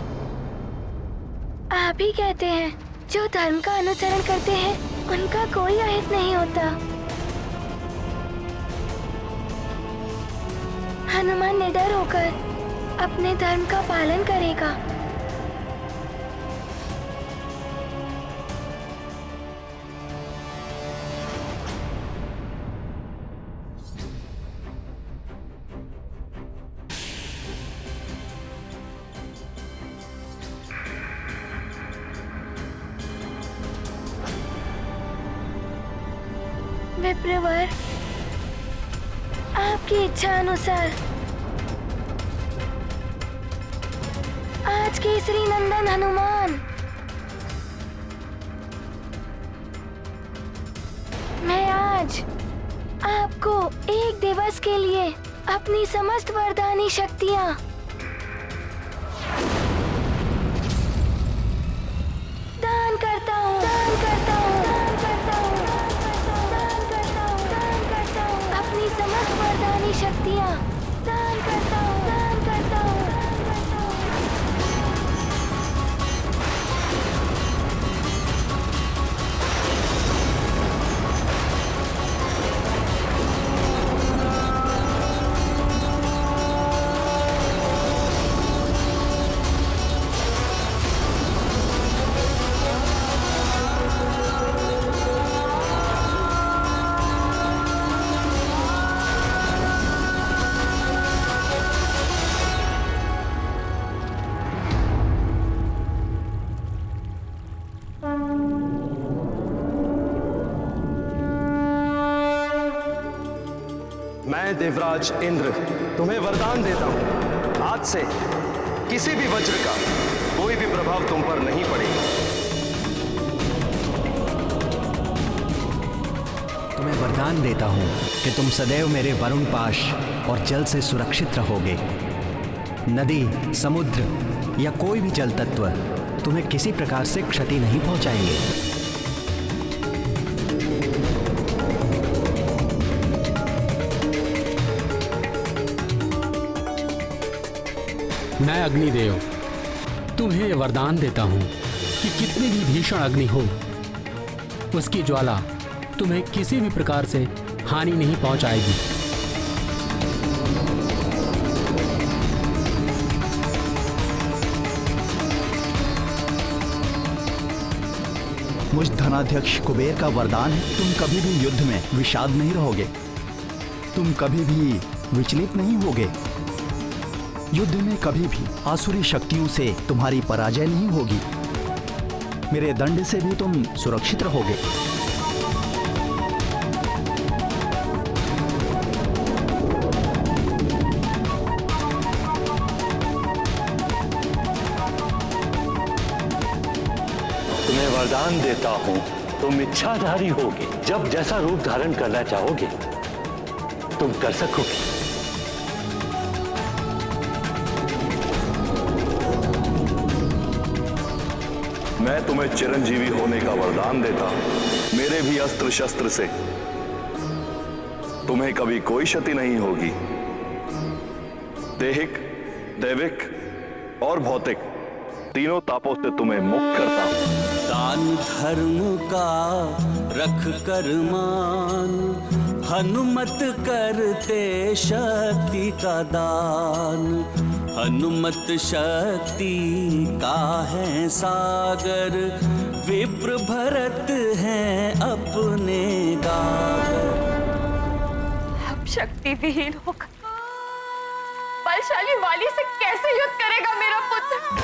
आप ही कहते हैं जो धर्म का अनुसरण करते हैं उनका कोई अहित नहीं होता। हनुमान निडर होकर अपने धर्म का पालन करेगा। विप्रवर, आपकी इच्छा अनुसार आज केसरी नंदन हनुमान, मैं आज आपको एक दिवस के लिए अपनी समस्त वरदानी शक्तियाँ दान करता हूँ, दान करता हूँ, दान करता हूँ, दान करता हूँ, दान करता हूँ, अपनी समस्त वरदानी शक्तियाँ दान करता हूँ, दान करता हूँ। मैं देवराज इंद्र तुम्हें वरदान देता हूं, आज से किसी भी वज्र का कोई भी प्रभाव तुम पर नहीं पड़ेगा। तुम्हें वरदान देता हूं कि तुम सदैव मेरे वरुण पाश और जल से सुरक्षित रहोगे। नदी, समुद्र या कोई भी जल तत्व तुम्हें किसी प्रकार से क्षति नहीं पहुंचाएंगे। मैं अग्निदेव तुम्हें ये वरदान देता हूं कि कितनी भी भीषण अग्नि हो, उसकी ज्वाला तुम्हें किसी भी प्रकार से हानि नहीं पहुंचाएगी। मुझ धनाध्यक्ष कुबेर का वरदान है, तुम कभी भी युद्ध में विषाद नहीं रहोगे, तुम कभी भी विचलित नहीं होगे, युद्ध में कभी भी आसुरी शक्तियों से तुम्हारी पराजय नहीं होगी, मेरे दंड से भी तुम सुरक्षित रहोगे। तुम्हें वरदान देता हूं, तुम इच्छाधारी होगे, जब जैसा रूप धारण करना चाहोगे तुम कर सकोगे। मैं तुम्हें चिरंजीवी होने का वरदान देता हूं। मेरे भी अस्त्र शस्त्र से तुम्हें कभी कोई क्षति नहीं होगी। दैहिक, दैविक और भौतिक तीनों तापों से तुम्हें मुक्त करता हूं। दान धर्म का रख कर मान, हनुमत करते शक्ति का दान। हनुमत शक्ति का है सागर, विप्र भरत हैं अपने गागर। अब शक्ति विहीन होकर बलशाली वाली से कैसे युद्ध करेगा मेरा पुत्र?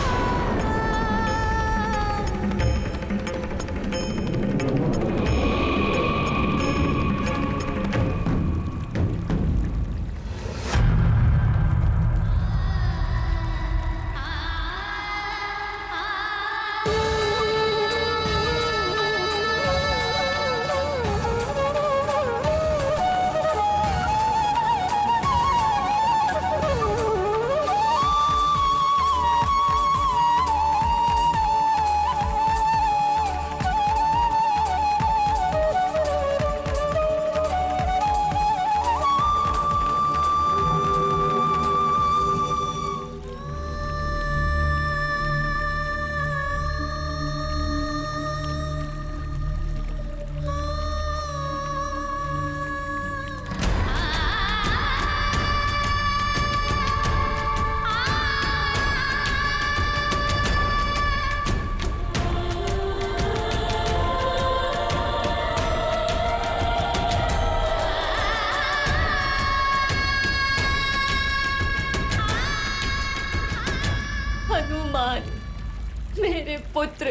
मेरे पुत्र,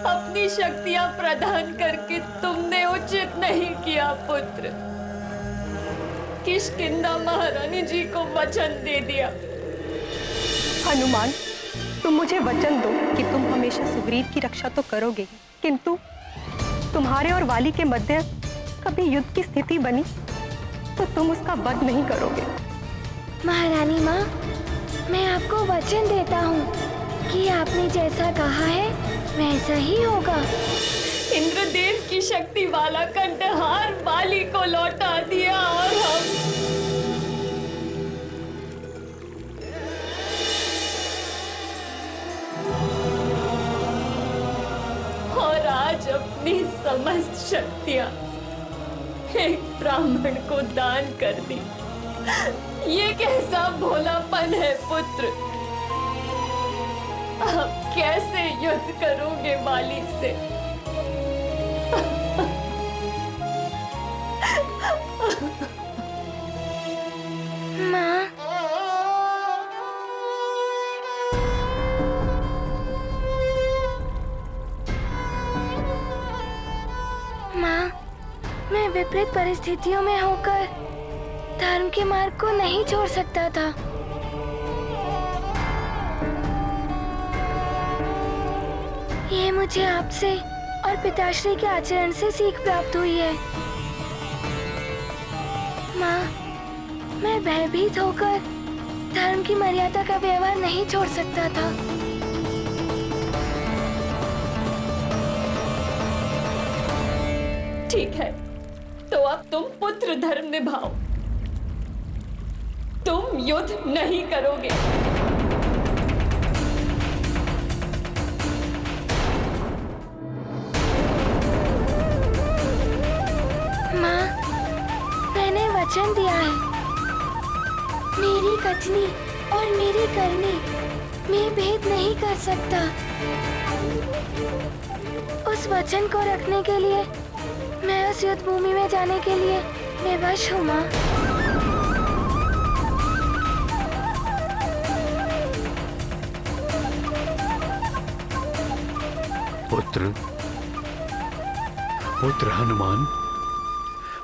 अपनी शक्तियां प्रदान करके तुमने उचित नहीं किया पुत्र। किष्किंधा महारानी जी को वचन दे दिया। हनुमान, तुम मुझे वचन दो कि तुम हमेशा सुग्रीव की रक्षा तो करोगे, किंतु तुम्हारे और वाली के मध्य कभी युद्ध की स्थिति बनी तो तुम उसका वध नहीं करोगे। महारानी माँ, मैं आपको वचन देता हूँ कि आपने जैसा कहा है वैसा ही होगा। इंद्रदेव की शक्ति वाला कंठहार वाली को लौटा दिया और आज अपनी समस्त शक्तियां एक ब्राह्मण को दान कर दी। ये कैसा भोलापन है पुत्र? आप कैसे युद्ध करोगे वाली से? माँ, मैं विपरीत परिस्थितियों में होकर धर्म के मार्ग को नहीं छोड़ सकता था। ये मुझे आपसे और पिताश्री के आचरण से सीख प्राप्त हुई है। माँ, मैं भयभीत होकर धर्म की मर्यादा का व्यवहार नहीं छोड़ सकता था। ठीक है, तो अब तुम पुत्र धर्म निभाओ। तुम युद्ध नहीं करोगे। माँ, मैंने वचन दिया है। मेरी कथनी और मेरी करनी में भेद नहीं कर सकता। उस वचन को रखने के लिए मैं उस युद्ध भूमि में जाने के लिए विवश हूँ माँ। पुत्र हनुमान,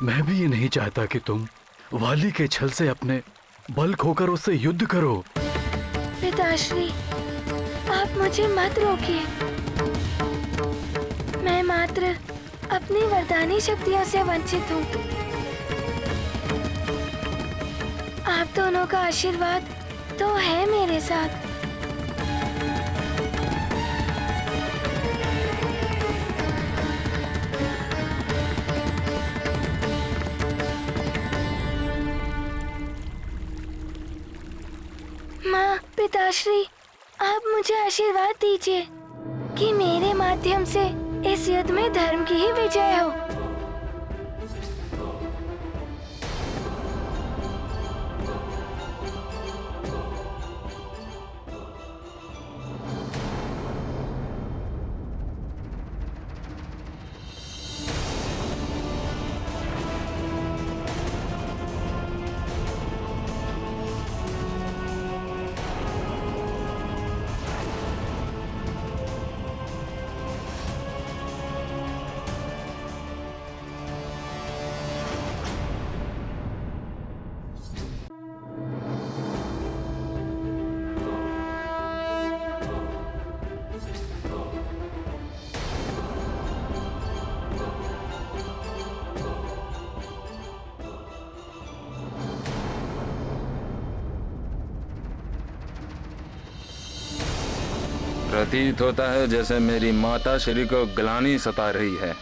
मैं भी ये नहीं चाहता कि तुम वाली के छल से अपने बल खोकर उससे युद्ध करो। पिताश्री, आप मुझे मत रोकिए। मैं मात्र अपनी वरदानी शक्तियों से वंचित हूँ। आप दोनों का आशीर्वाद तो है मेरे साथ। माँ, पिताश्री, आप मुझे आशीर्वाद दीजिए कि मेरे माध्यम से इस युद्ध में धर्म की ही विजय हो। प्रतीत होता है जैसे मेरी माता श्री को ग्लानि सता रही है।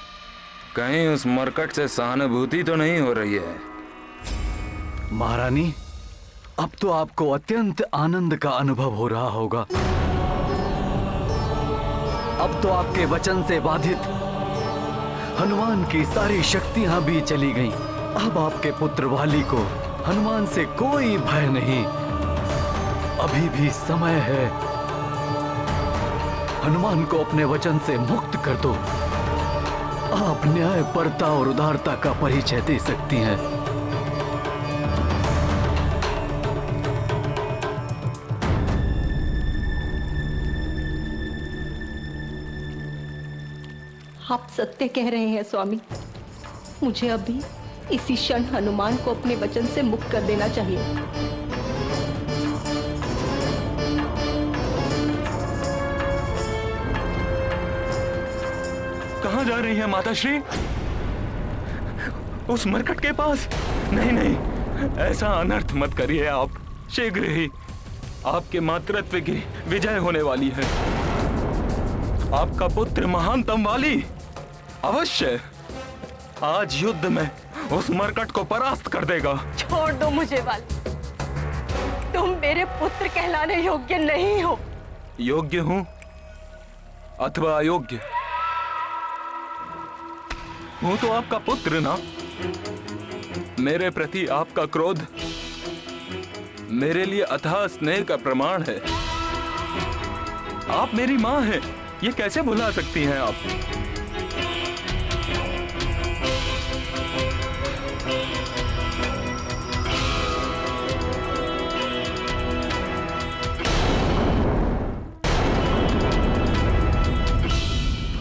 कहीं उस मरकट से सहानुभूति तो नहीं हो रही है। महारानी, अब तो आपको अत्यंत आनंद का अनुभव हो रहा होगा। अब तो आपके वचन से बाधित हनुमान की सारी शक्तियां भी चली गईं। अब आपके पुत्र वाली को हनुमान से कोई भय नहीं। अभी भी समय है। हनुमान को अपने वचन से मुक्त कर दो। आप न्यायपरता और उदारता का परिचय दे सकती हैं। आप सत्य कह रहे हैं स्वामी। मुझे अभी इसी क्षण हनुमान को अपने वचन से मुक्त कर देना चाहिए। कहाँ जा रही है माताश्री? उस मरकट के पास? नहीं नहीं, ऐसा अनर्थ मत करिए आप। शीघ्र ही आपके मातृत्व की विजय होने वाली है। आपका पुत्र महानतम वाली अवश्य आज युद्ध में उस मरकट को परास्त कर देगा। छोड़ दो मुझे वाली। तुम मेरे पुत्र कहलाने योग्य नहीं हो। योग्य हूं अथवा अयोग्य हूं तो आपका पुत्र ना। मेरे प्रति आपका क्रोध मेरे लिए अथाह स्नेह का प्रमाण है। आप मेरी मां हैं, ये कैसे भुला सकती हैं आप?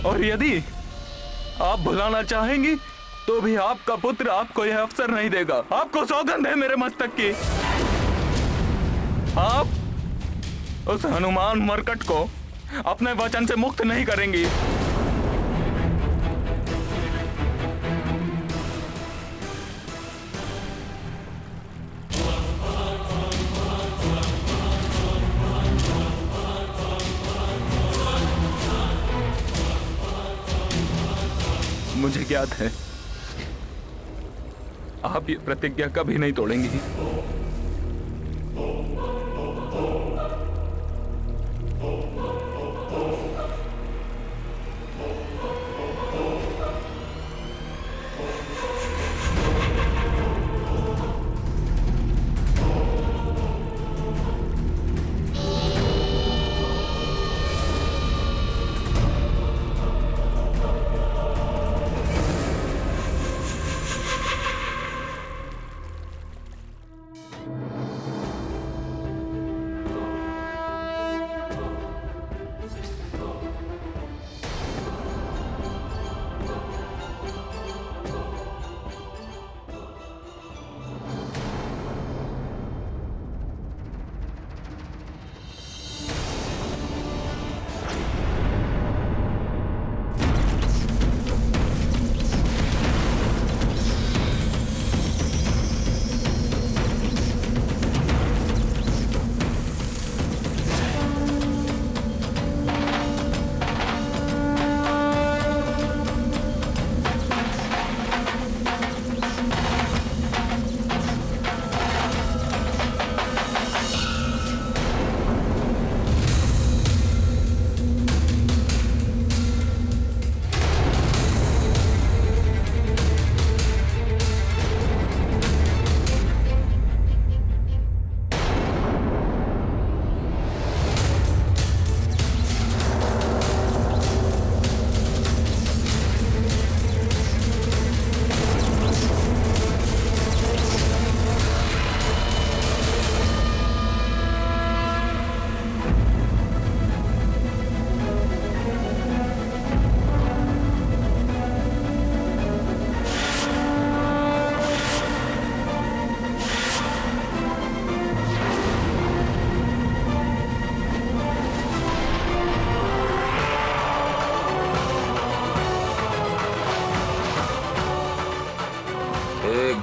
और यदि आप भुलाना चाहेंगी तो भी आपका पुत्र आपको यह अवसर नहीं देगा। आपको सौगंध है मेरे मस्तक की। आप उस हनुमान मरकट को अपने वचन से मुक्त नहीं करेंगी। याद है, आप ये प्रतिज्ञा कभी नहीं तोड़ेंगी।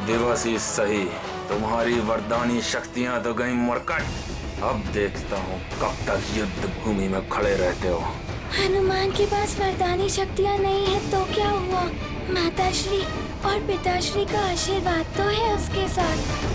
दिवस ही सही, तुम्हारी वरदानी शक्तियां तो गई मरकट। अब देखता हूँ कब तक युद्ध भूमि में खड़े रहते हो। हनुमान के पास वरदानी शक्तियाँ नहीं है तो क्या हुआ? माताश्री और पिताश्री का आशीर्वाद तो है उसके साथ।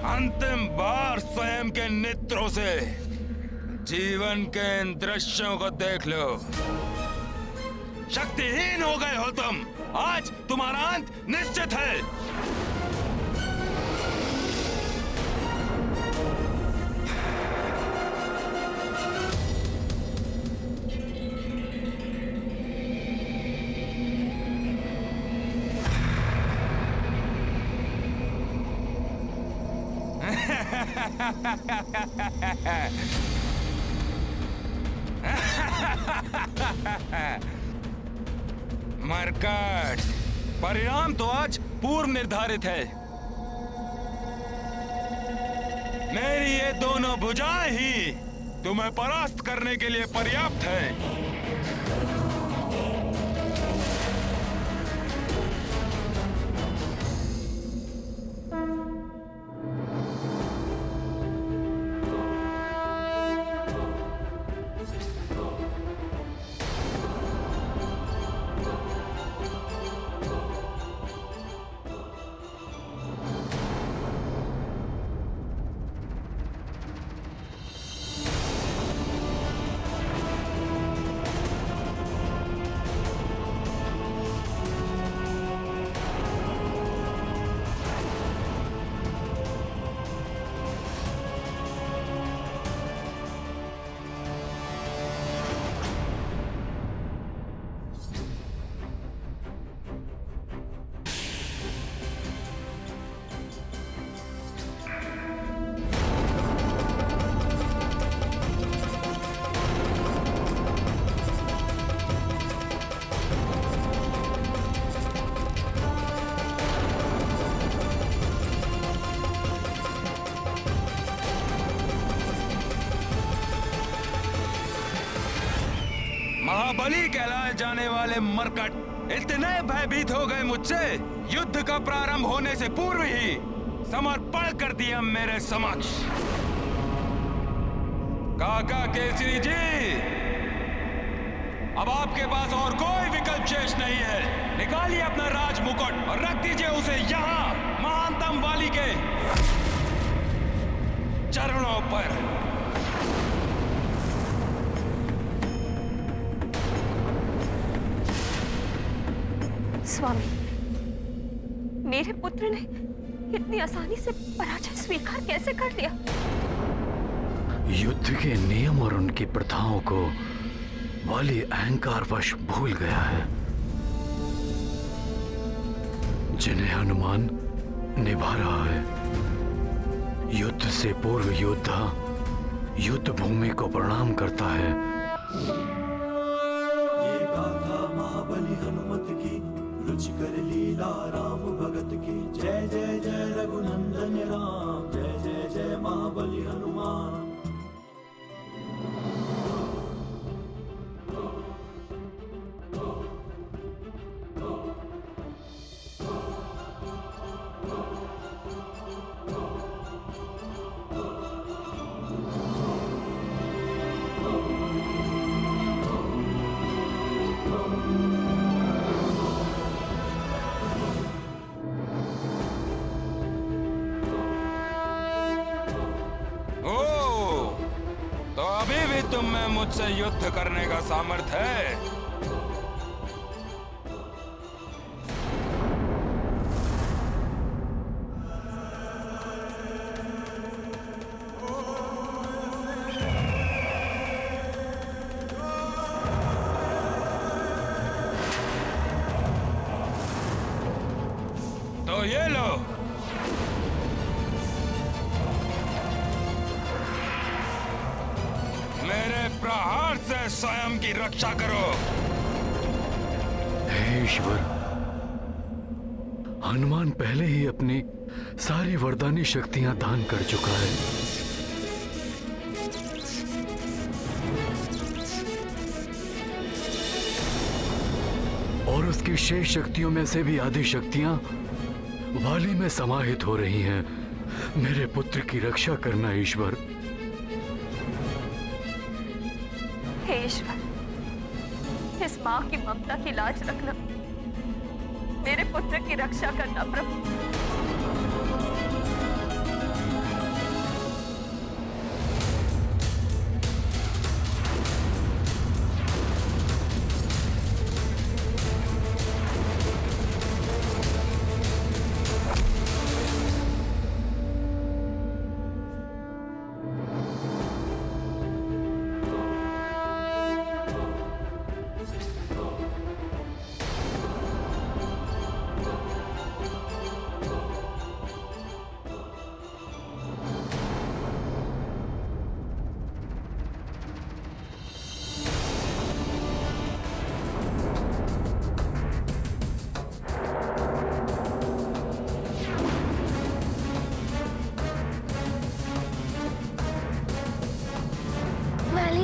अंतिम बार स्वयं के नेत्रों से जीवन के इन दृश्यों को देख लो। शक्तिहीन हो गए हो तुम। आज तुम्हारा अंत निश्चित है। मरकट, परिणाम तो आज पूर्व निर्धारित है। मेरी ये दोनों भुजाएं ही तुम्हें परास्त करने के लिए पर्याप्त है। महाबली कहलाए जाने वाले मरकट इतने भयभीत हो गए मुझसे, युद्ध का प्रारंभ होने से पूर्व ही समर्पण कर दिया मेरे समक्ष। काका केसरी जी, अब आपके पास और कोई विकल्प शेष नहीं है। निकालिए अपना राज मुकुट और रख दीजिए उसे यहाँ महानतम वाली के चरणों पर। स्वामी, मेरे पुत्र ने इतनी आसानी से पराजय स्वीकार कैसे कर लिया? युद्ध के नियम और उनकी प्रथाओं को वाली अहंकारवश भूल गया है, जिन्हें हनुमान निभा रहा है। युद्ध से पूर्व योद्धा युद्ध भूमि को प्रणाम करता है। ये गाथा महाबली हनुमत की, रुचिकर लीला राम भगत की। जय जय जय रघुनंदन राम, जय जय जय महाबली हनुमान। तुम में मुझसे युद्ध करने का सामर्थ्य है? तो ये लो, मेरे प्रहार से स्वयं की रक्षा करो। हे ईश्वर, हनुमान पहले ही अपनी सारी वरदानी शक्तियां दान कर चुका है। और उसकी शेष शक्तियों में से भी आधी शक्तियां वाली में समाहित हो रही हैं। मेरे पुत्र की रक्षा करना ईश्वर। हे ईश्वर, इस माँ की ममता की लाज रखना, मेरे पुत्र की रक्षा करना प्रभु।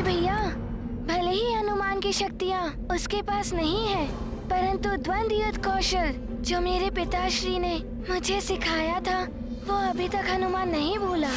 भैया, भले ही हनुमान की शक्तियाँ उसके पास नहीं है, परंतु द्वंद्व युद्ध कौशल जो मेरे पिताश्री ने मुझे सिखाया था, वो अभी तक हनुमान नहीं भूला।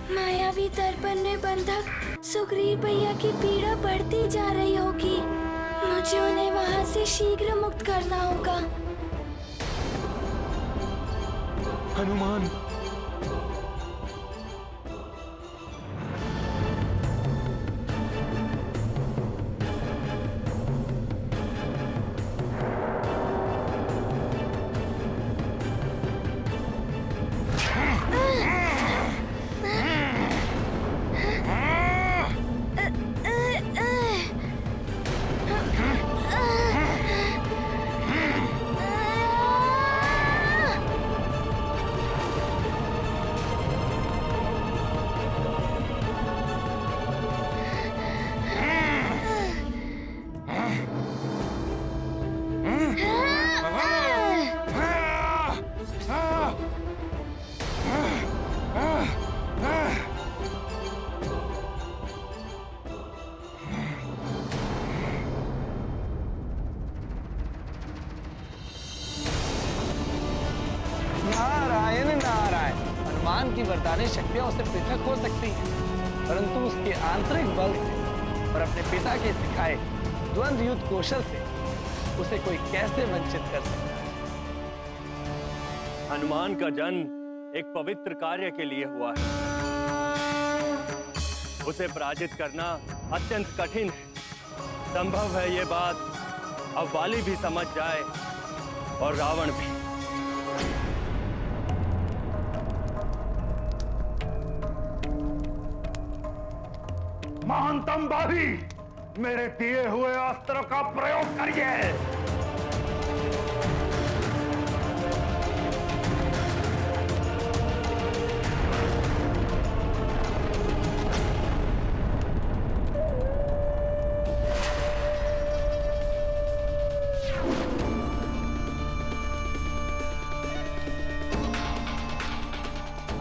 मायावी दर्पण में बंधक सुग्रीव भैया की पीड़ा बढ़ती जा रही होगी। मुझे उन्हें वहाँ से शीघ्र मुक्त करना होगा। हनुमान, नारायण नारायण। हनुमान की वरदानी शक्तियां उसे पृथक हो सकती हैं, परंतु उसके आंतरिक बल से और अपने पिता के सिखाए द्वंद्व युद्ध कौशल से उसे कोई कैसे वंचित कर सकता है। हनुमान का जन्म एक पवित्र कार्य के लिए हुआ है। उसे पराजित करना अत्यंत कठिन है। संभव है ये बात अब वाली भी समझ जाए और रावण भी। महानतम बाली, मेरे दिए हुए अस्त्र का प्रयोग करिए।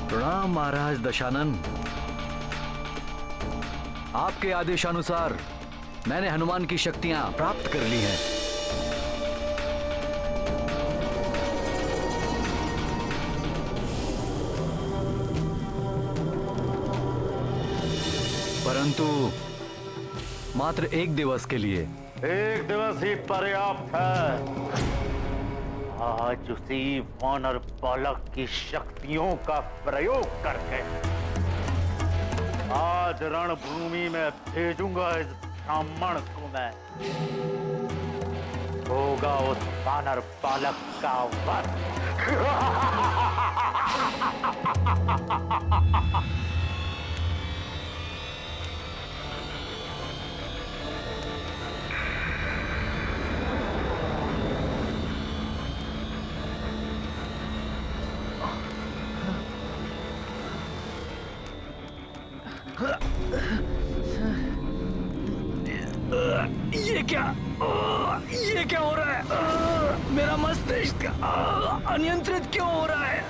प्रणाम महाराज दशानन। आपके आदेशानुसार मैंने हनुमान की शक्तियां प्राप्त कर ली हैं। परंतु मात्र एक दिवस के लिए। एक दिवस ही पर्याप्त है। आज उसी वानर बालक की शक्तियों का प्रयोग करके आज रणभूमि में भेजूंगा इस ब्राह्मण को मैं। होगा उस वानर बालक का वध। ये क्या हो रहा है? मेरा मस्तिष्क अनियंत्रित क्यों हो रहा है?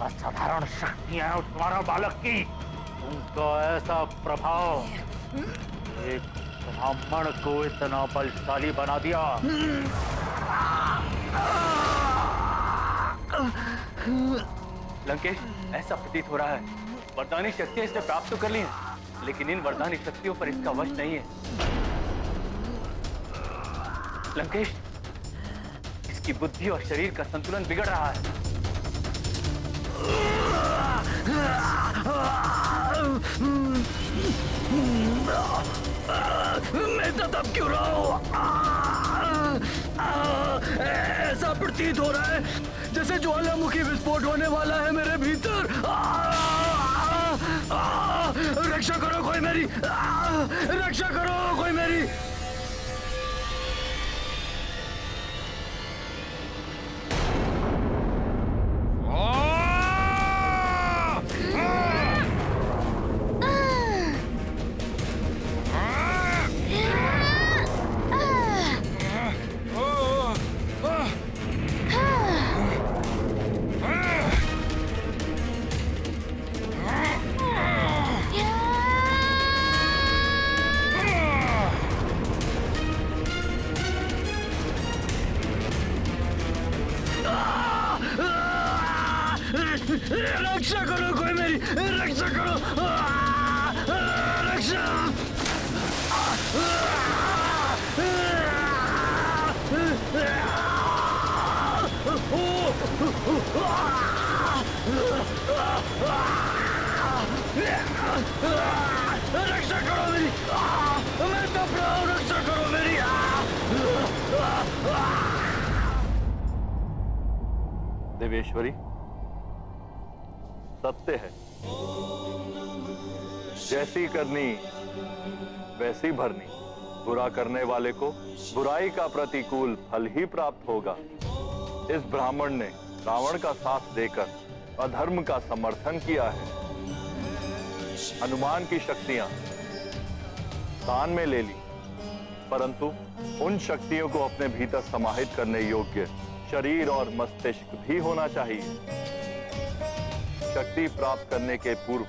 असाधारण शक्तियां हैं उस वानर बालक की। उनका ऐसा प्रभाव एक ब्राह्मण को इतना बलशाली बना दिया। लंकेश, ऐसा प्रतीत हो रहा है वरदानी शक्तियां इसने प्राप्त तो कर ली हैं, लेकिन इन वरदानी शक्तियों पर इसका वश नहीं है। लंकेश, इसकी बुद्धि और शरीर का संतुलन बिगड़ रहा है। मैं तो तब क्यों रहा हूँ? ऐसा प्रतीत हो रहा है जैसे ज्वालामुखी विस्फोट होने वाला है मेरे भीतर। रक्षा करो कोई मेरी, रक्षा करो कोई मेरी। रक्षा करो, कोई मेरी रक्षा करो, रक्षा। रक्षा करो मेरी, मैं तप रहा हूँ, रक्षा करो मेरी। देवेश्वरी, सत्य है, जैसी करनी वैसी भरनी। बुरा करने वाले को बुराई का प्रतिकूल फल ही प्राप्त होगा। इस ब्राह्मण ने रावण का साथ देकर अधर्म का समर्थन किया है। हनुमान की शक्तियां दान में ले ली, परंतु उन शक्तियों को अपने भीतर समाहित करने योग्य शरीर और मस्तिष्क भी होना चाहिए। शक्ति प्राप्त करने के पूर्व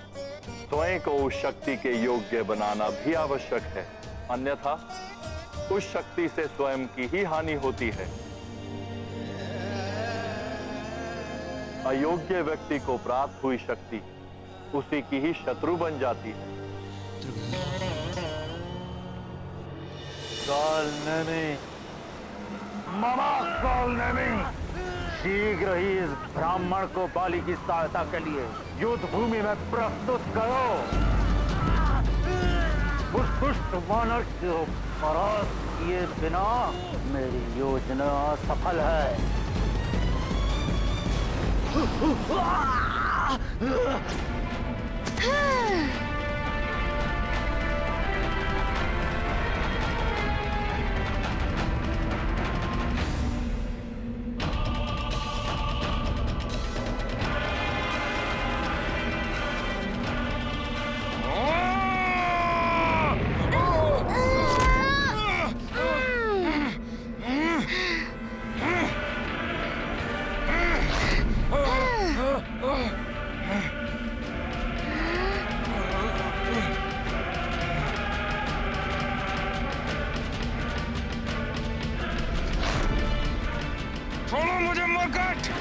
स्वयं को उस शक्ति के योग्य बनाना भी आवश्यक है, अन्यथा उस शक्ति से स्वयं की ही हानि होती है। अयोग्य व्यक्ति को प्राप्त हुई शक्ति उसी की ही शत्रु बन जाती है। मामा शीघ्र ही इस ब्राह्मण को बाली की सहायता के लिए युद्ध भूमि में प्रस्तुत करो। उस दुष्ट वानर को परास्त किए बिना मेरी योजना असफल है। छोड़ो मुझे मरकट।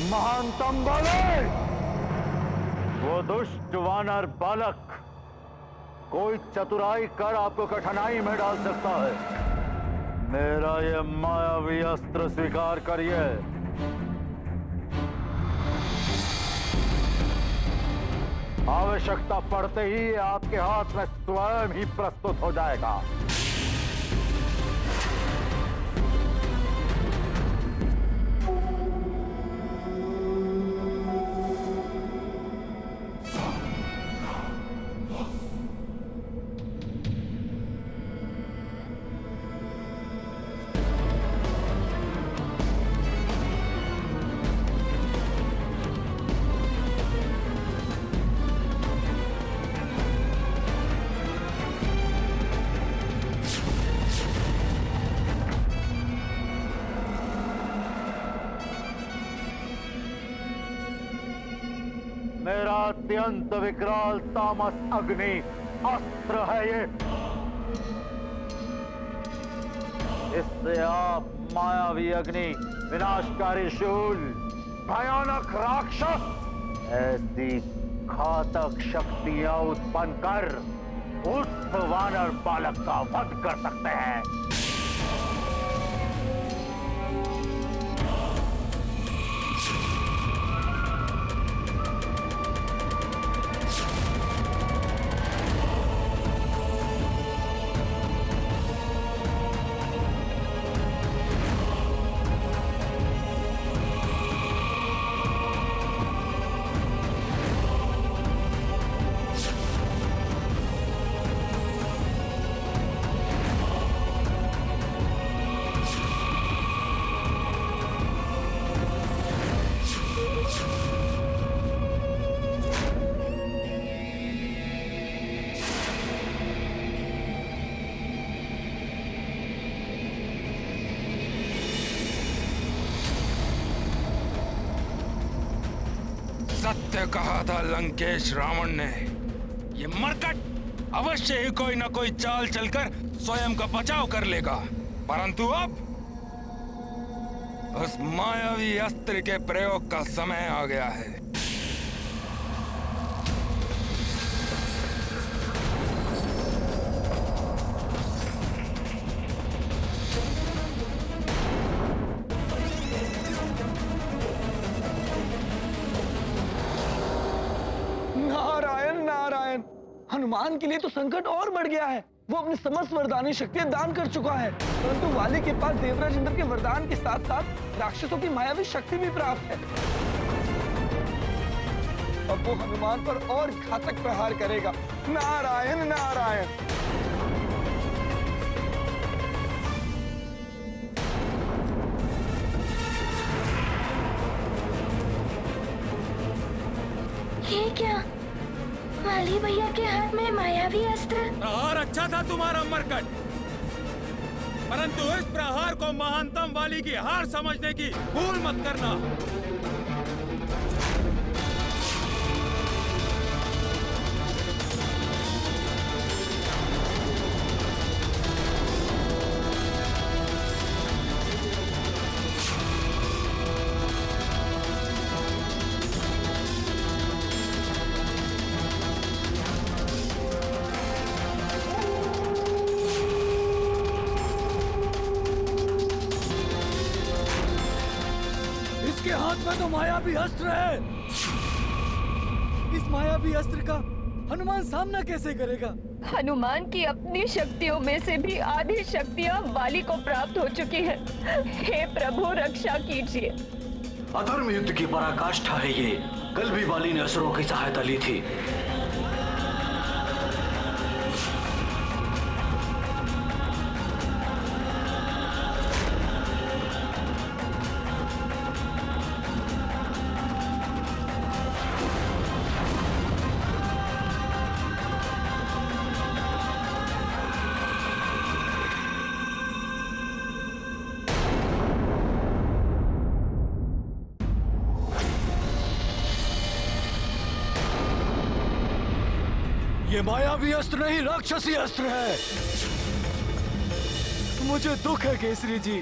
महानतम बालक, वो दुष्ट वानर बालक कोई चतुराई कर आपको कठिनाई में डाल सकता है। मेरा ये मायावी अस्त्र स्वीकार करिए। आवश्यकता पड़ते ही ये आपके हाथ में स्वयं ही प्रस्तुत हो जाएगा। अत्यंत विकराल तामस अग्नि अस्त्र है ये। इससे आप मायावी अग्नि, विनाशकारी शूल, भयानक राक्षस, ऐसी घातक शक्तियां उत्पन्न कर उस वानर बालक का वध कर सकते हैं। सत्य कहा था लंकेश रावण ने। ये मरकट अवश्य ही कोई ना कोई चाल चलकर स्वयं का बचाव कर लेगा, परंतु अब उस मायावी अस्त्र के प्रयोग का समय आ गया है। नारायण नारायण, हनुमान के लिए तो संकट और बढ़ गया है। वो अपनी समस्त वरदानी शक्तियां दान कर चुका है, परंतु वाली के पास देवराज इंद्र के वरदान के साथ साथ राक्षसों की मायावी शक्ति भी प्राप्त है। अब वो हनुमान पर और घातक प्रहार करेगा। नारायण नारायण। ये क्या? वाली भैया के हाथ में मायावी अस्त्र। प्रहार अच्छा था तुम्हारा मरकट, परंतु इस प्रहार को महानतम वाली की हार समझने की भूल मत करना। इसके हाथ में तो मायावी अस्त्र है। इस मायावी अस्त्र का हनुमान सामना कैसे करेगा? हनुमान की अपनी शक्तियों में से भी आधी शक्तियाँ वाली को प्राप्त हो चुकी है। हे प्रभु रक्षा कीजिए। अधर्म युद्ध की पराकाष्ठा है ये। कल भी वाली ने असुरों की सहायता ली थी। ये मायावी अस्त्र नहीं, राक्षसी अस्त्र है। मुझे दुख है केसरी जी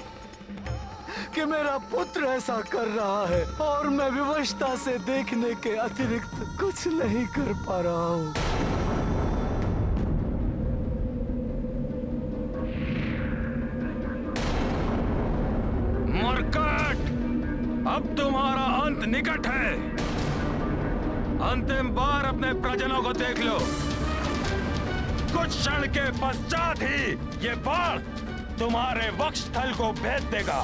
कि मेरा पुत्र ऐसा कर रहा है और मैं विवशता से देखने के अतिरिक्त कुछ नहीं कर पा रहा हूँ। मरकट, अब तुम्हारा अंत निकट है। अंतिम बार अपने प्रजनों को देख लो। कुछ क्षण के पश्चात ही ये बाण तुम्हारे वक्षस्थल को भेद देगा।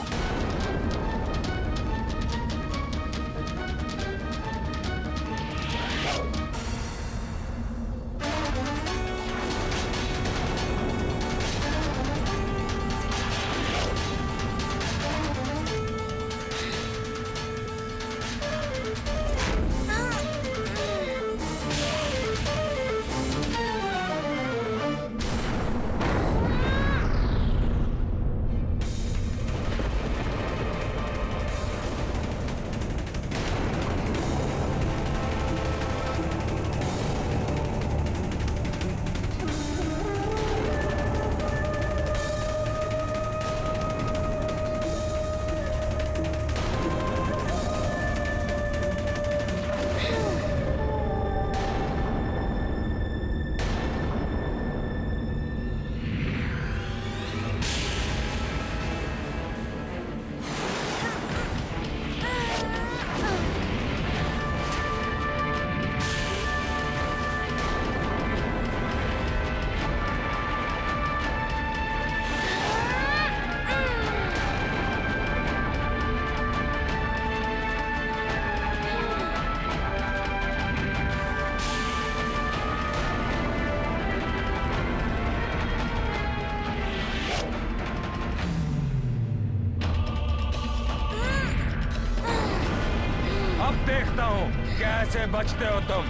कैसे बचते हो तुम?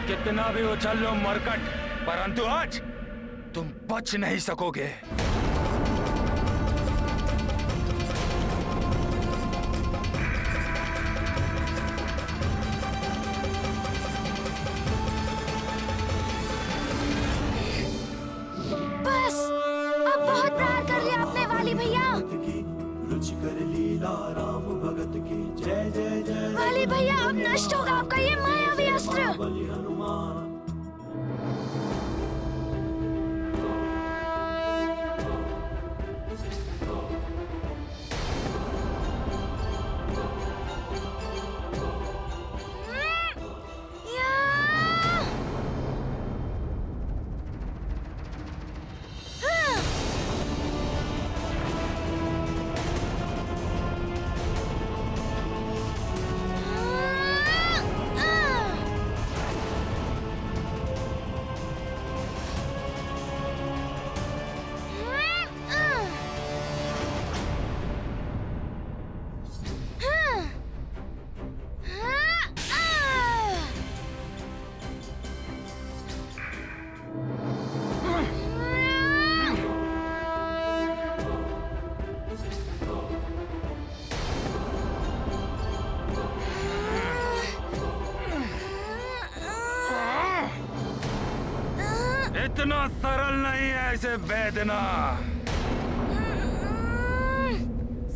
कितना भी उछल लो मरकट, परंतु आज तुम बच नहीं सकोगे। बस अब बहुत प्रहार कर लिया आपने वाली भैया। रुचिकर लीला राम भगत की जय जय जय। वाली भैया अब नष्ट होगा आपका ये मायावी अस्त्र। बलि हनुमान। इतना सरल नहीं है इसे भेदना।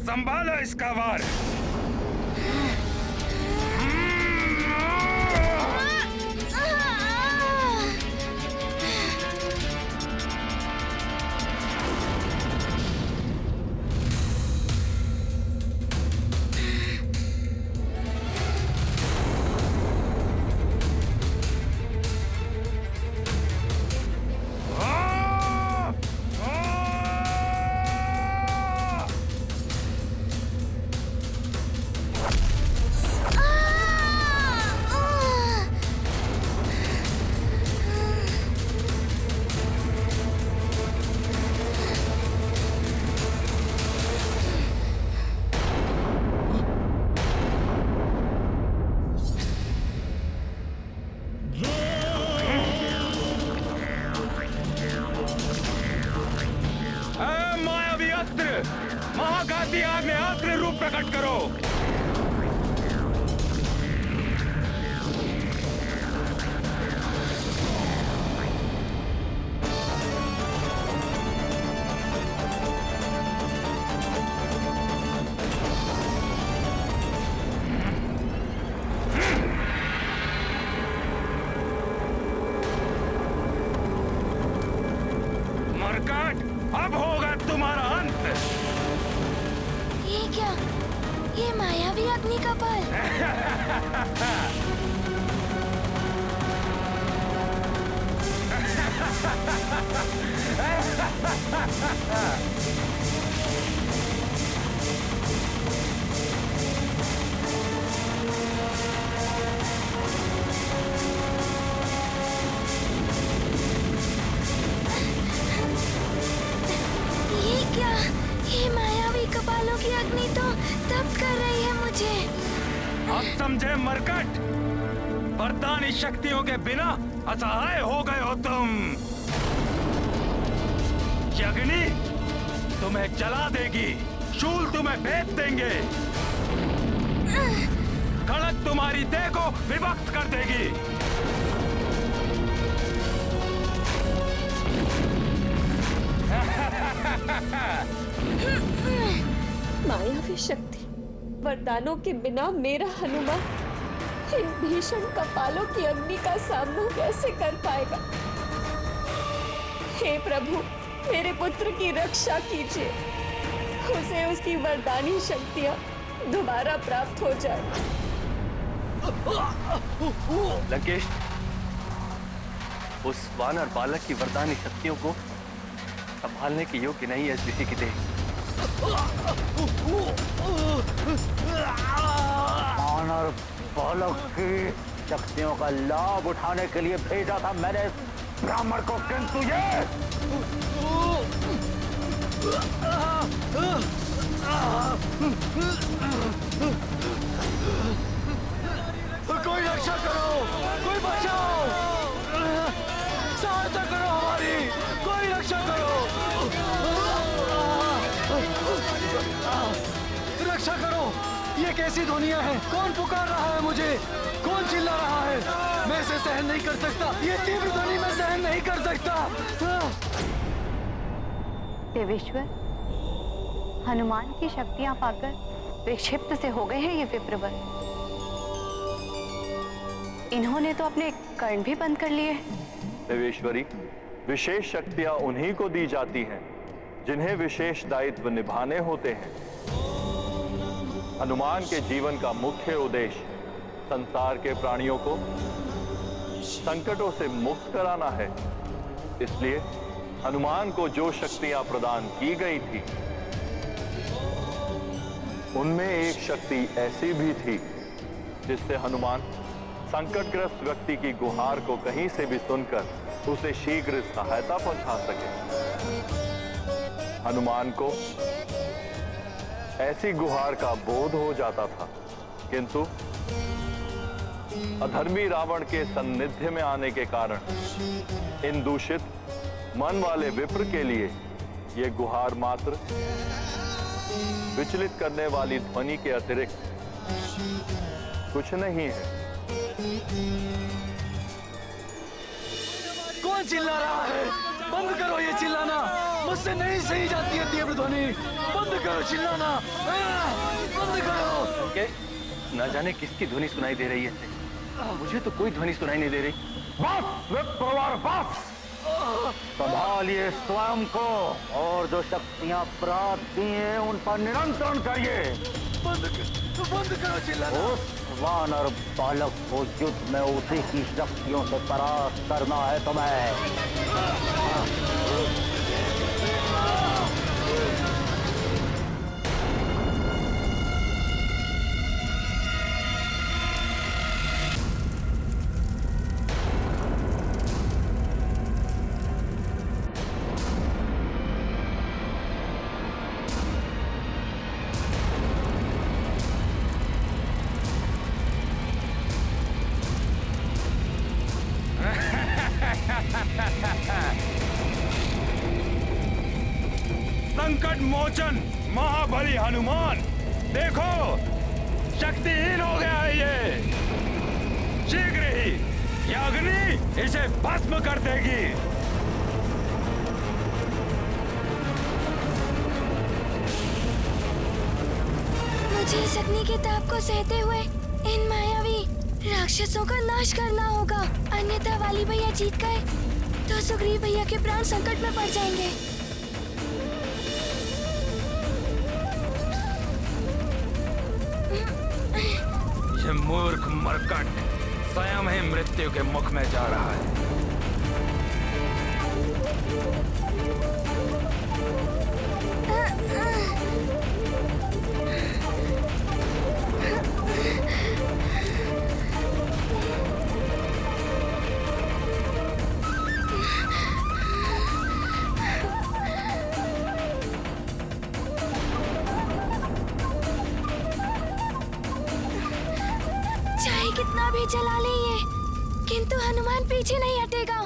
संभालो इसका वार। महाघाती आग में आखिरी रूप प्रकट करो। मरकट, अब होगा तुम्हारा अंत। ये क्या? ये मायावी अग्नि का बल। ये क्या? ये मायावी कपालों की अग्नि तो तप्त कर रही है मुझे। अब समझे मरकट, वरदानी शक्तियों के बिना असहाय हो गए हो तुम। ये अग्नि तुम्हें जला देगी, शूल तुम्हें भेद देंगे, खड़ग तुम्हारी देह को विभक्त कर देगी। मायावी शक्ति, वरदानों के बिना मेरा हनुमान इन भीषण कपालों की अग्नि का सामना कैसे कर पाएगा? हे प्रभु, मेरे पुत्र की रक्षा कीजिए, उसे उसकी वरदानी शक्तियां दोबारा प्राप्त हो जाए। लंकेश, उस वानर बालक की वरदानी शक्तियों को संभालने के योग्य नहीं है इस ऋषि की देह। वानर बालक की शक्तियों का लाभ उठाने के लिए भेजा था मैंने इस ब्राह्मण को, किंतु ये कोई रक्षा करो, कोई बचाओ, सहायता करो हमारी, कोई रक्षा करो, रक्षा करो। ये कैसी ध्वनियां हैं? कौन पुकार रहा है मुझे? कौन चिल्ला रहा है? मैं इसे सहन नहीं कर सकता, ये तीव्र ध्वनि मैं सहन नहीं कर सकता। देवेश्वर, हनुमान की शक्तियां पाकर विक्षिप्त से हो गए हैं ये विप्रवर। इन्होंने तो अपने कर्ण भी बंद कर लिए। देवेश्वरी, विशेष शक्तियां उन्हीं को दी जाती हैं जिन्हें विशेष दायित्व निभाने होते हैं। हनुमान के जीवन का मुख्य उद्देश्य संसार के प्राणियों को संकटों से मुक्त कराना है। इसलिए हनुमान को जो शक्तियां प्रदान की गई थी, उनमें एक शक्ति ऐसी भी थी जिससे हनुमान संकटग्रस्त व्यक्ति की गुहार को कहीं से भी सुनकर उसे शीघ्र सहायता पहुंचा सके। हनुमान को ऐसी गुहार का बोध हो जाता था, किंतु अधर्मी रावण के सान्निध्य में आने के कारण इन दूषित मन वाले विप्र के लिए यह गुहार मात्र विचलित करने वाली ध्वनि के अतिरिक्त कुछ नहीं है। कौन चिल्ला रहा है? बंद करो ये चिल्लाना, मुझसे नहीं सही जाती है तीव्र ध्वनि। बंद करो चिल्लाना, बंद करो। के न जाने किसकी ध्वनि सुनाई दे रही है, मुझे तो कोई ध्वनि सुनाई नहीं दे रही। बस विप्रवर बस, संभालिए स्वयं को और जो शक्तियां प्राप्त की हैं उन पर नियंत्रण करिए। बंद करो चिल्लाना। उस वानर बालक को युद्ध में उसी की शक्तियों से परास्त करना है तुम्हें। संकट मोचन महाबली हनुमान, देखो शक्तिहीन हो गया है ये। शीघ्र ही ये अग्नि इसे भस्म कर देगी। मुझे इस अग्नि के ताप को सहते हुए इन मायावी राक्षसों का नाश करना होगा, अन्यथा वाली भैया जीत गए तो सुग्रीव भैया के प्राण संकट में पड़ जाएंगे। ये मूर्ख मरकट स्वयं ही मृत्यु के मुख में जा रहा है। चाहे कितना भी जला ले ये, किंतु हनुमान पीछे नहीं हटेगा।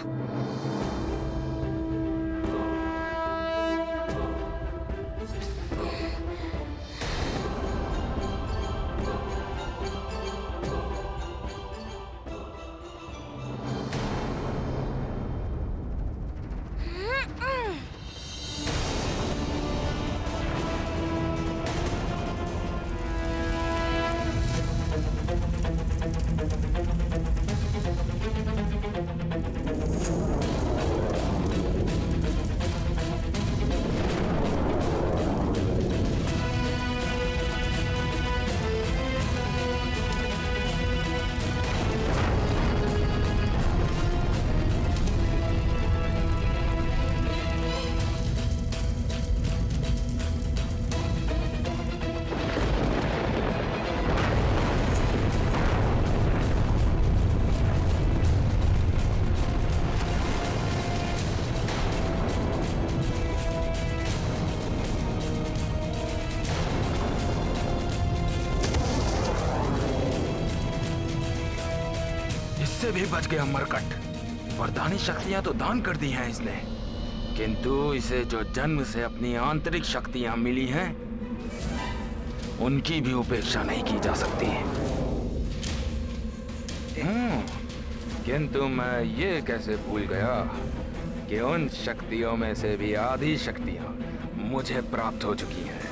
से भी बच गया मरकट। वरदानी शक्तियां तो दान कर दी हैं इसने, किंतु इसे जो जन्म से अपनी आंतरिक शक्तियां मिली हैं, उनकी भी उपेक्षा नहीं की जा सकती। किंतु मैं ये कैसे भूल गया कि उन शक्तियों में से भी आधी शक्तियां मुझे प्राप्त हो चुकी हैं।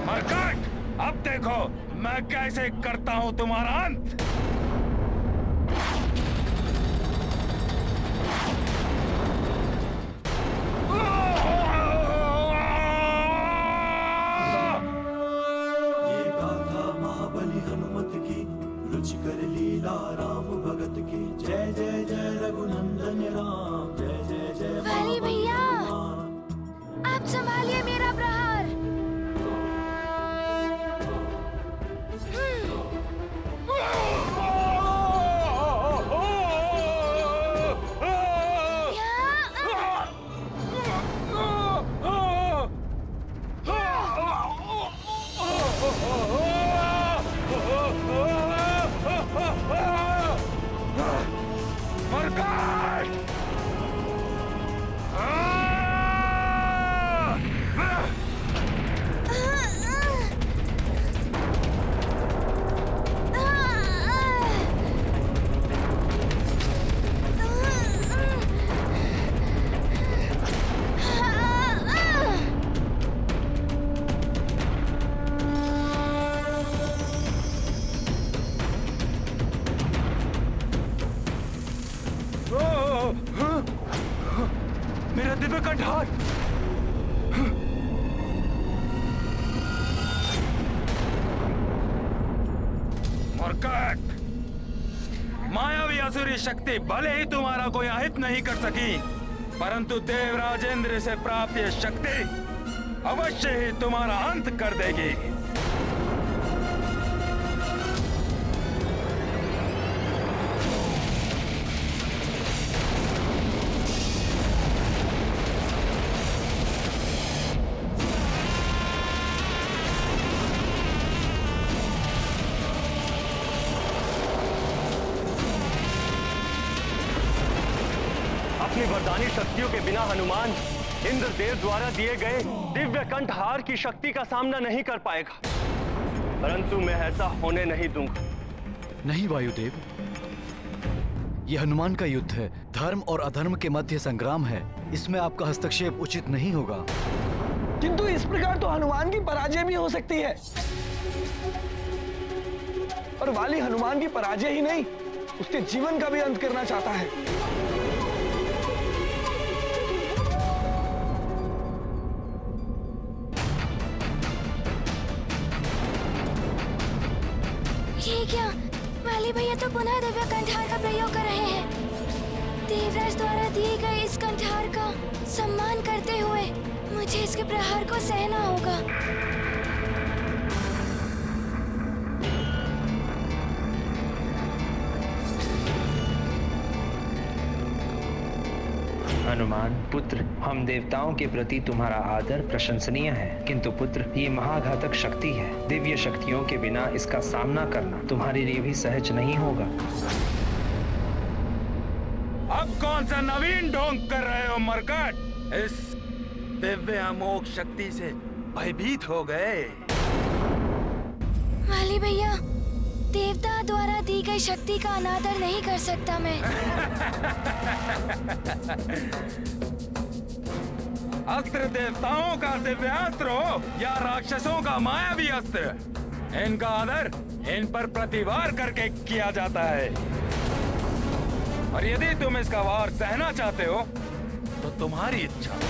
मरकट, अब देखो मैं कैसे करता हूं तुम्हारा अंत। ये गाथा महाबली हनुमत की, रुचिकर लीला राम भगत की। जय जय जय रघुनंदन राम, जय जय जय वाली भैया, आप संभालिए मेरा प्रहार। मेरा दिव्य कंठार! मरकट, मायावी असुरी शक्ति भले ही तुम्हारा कोई अहित नहीं कर सकी, परंतु देवराजेंद्र से प्राप्त यह शक्ति अवश्य ही तुम्हारा अंत कर देगी। अपनी वरदानी शक्तियों के बिना हनुमान इंद्रदेव द्वारा दिए गए दिव्य कंठहार की शक्ति का सामना नहीं कर पाएगा, परंतु मैं ऐसा होने नहीं दूंगा। नहीं वायुदेव, यह हनुमान का युद्ध है, धर्म और अधर्म के मध्य संग्राम है, इसमें आपका हस्तक्षेप उचित नहीं होगा। किंतु इस प्रकार तो हनुमान की पराजय भी हो सकती है, और वाली हनुमान की पराजय ही नहीं, उसके जीवन का भी अंत करना चाहता है। ये क्या? वाली भैया तो पुनः दिव्य कंठार का प्रयोग कर रहे हैं। देवराज द्वारा दिए गए इस कंठार का सम्मान करते हुए मुझे इसके प्रहार को सहना होगा। हनुमान पुत्र, हम देवताओं के प्रति तुम्हारा आदर प्रशंसनीय है, किंतु पुत्र ये महाघातक शक्ति है। दिव्य शक्तियों के बिना इसका सामना करना तुम्हारे लिए भी सहज नहीं होगा। अब कौन सा नवीन ढोंग कर रहे हो मरकट? इस दिव्य अमोघ शक्ति से भयभीत हो गए। वाली भैया, देवता द्वारा दी गई शक्ति का अनादर नहीं कर सकता मैं। अस्त्र देवताओं का दिव्यास्त्र हो या राक्षसों का मायावी अस्त्र, इनका आदर इन पर प्रतिवार करके किया जाता है। और यदि तुम इसका वार सहना चाहते हो तो तुम्हारी इच्छा।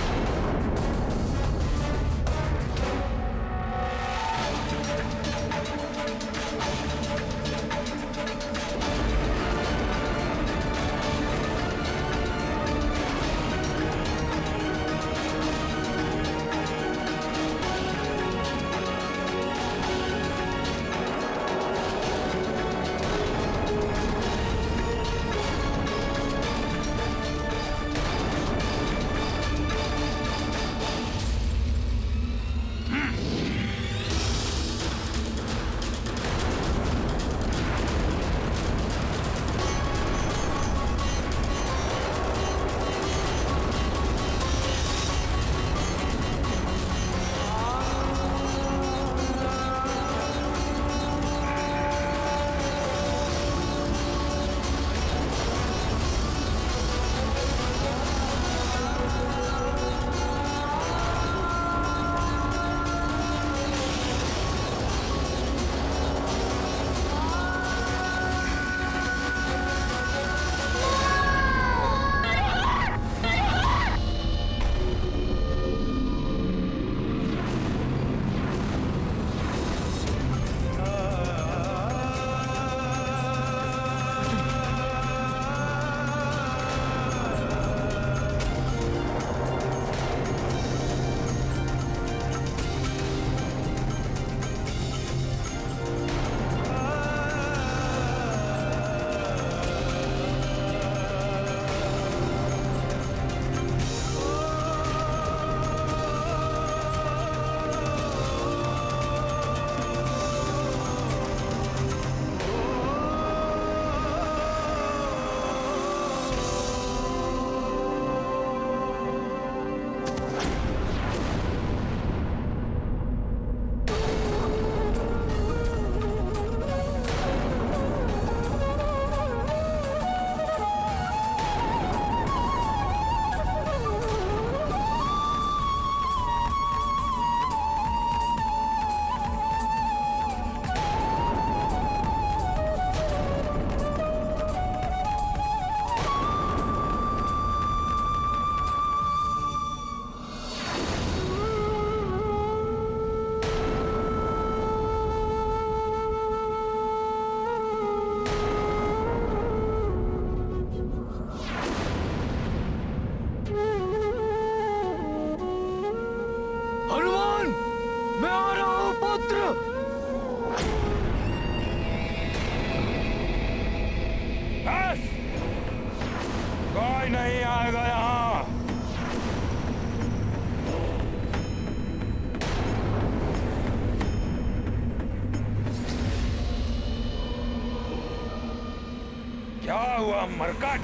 क्या हुआ मरकट?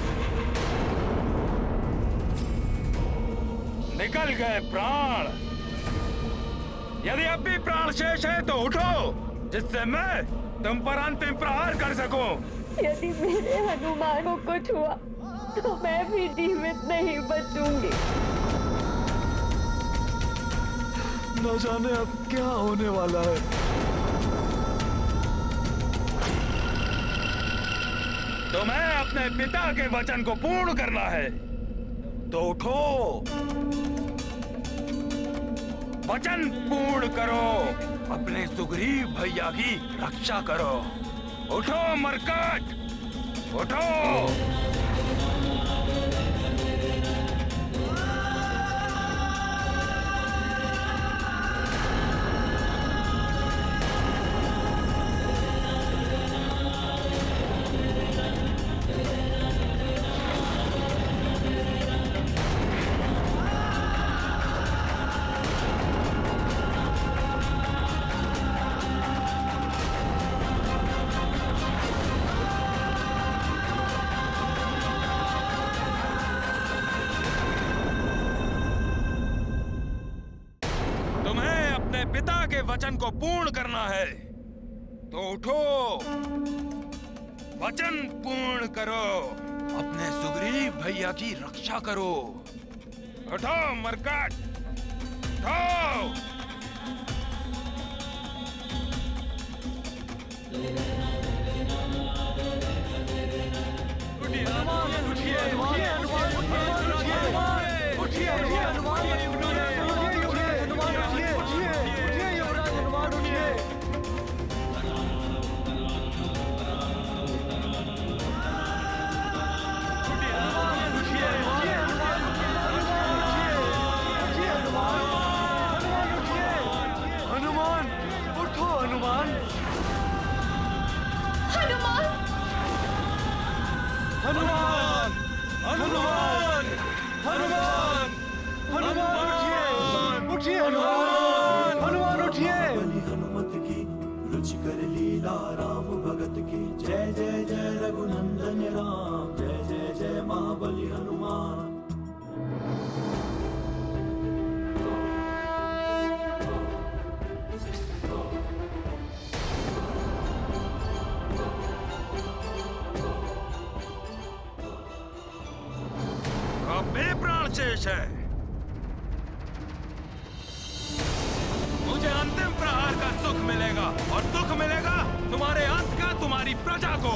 निकल गए प्राण? यदि अब भी प्राण शेष है तो उठो, जिससे मैं तुम पर अंतिम प्रहार कर सकूं। यदि मेरे हनुमान को कुछ हुआ तो मैं भी जीवित नहीं बचूंगी। न जाने अब क्या होने वाला है। तुम्हें अपने पिता के वचन को पूर्ण करना है तो उठो, वचन पूर्ण करो, अपने सुग्रीव भैया की रक्षा करो। उठो मरकट, उठो। पिता के वचन को पूर्ण करना है तो उठो, वचन पूर्ण करो, अपने सुग्रीव भैया की रक्षा करो। उठो मरकट, उठो। हनुमान, हनुमान, हनुमान, हनुमान, उठिए, हनुमान, हनुमान उठिए। हनुमत की रुचि कर लीला राम भगत की, जय जय जय रघुनंदन राम, जय जय जय महाबली हनुमान। प्राण शेष है, मुझे अंतिम प्रहार का सुख मिलेगा और दुख मिलेगा तुम्हारे अंत का, तुम्हारी प्रजा को,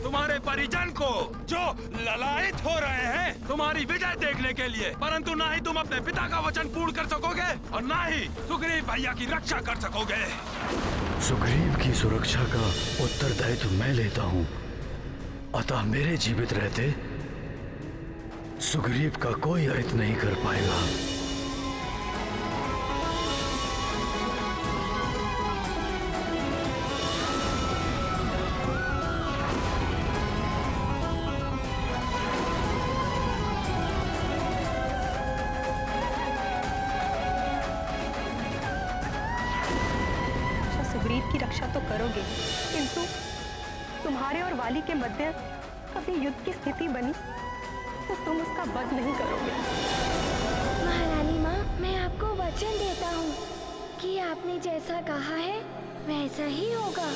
तुम्हारे परिजन को जो ललायित हो रहे हैं तुम्हारी विजय देखने के लिए, परंतु ना ही तुम अपने पिता का वचन पूर्ण कर सकोगे और ना ही सुग्रीव भैया की रक्षा कर सकोगे। सुग्रीव की सुरक्षा का उत्तरदायित्व मैं लेता हूँ, अतः मेरे जीवित रहते सुग्रीव का कोई अहित नहीं कर पाएगा। सुग्रीव की रक्षा तो करोगे, किंतु तुम्हारे और वाली के मध्य कभी युद्ध की स्थिति बनी तो तुम उसका वध नहीं करोगे। महारानी माँ, मैं आपको वचन देता हूँ कि आपने जैसा कहा है वैसा ही होगा।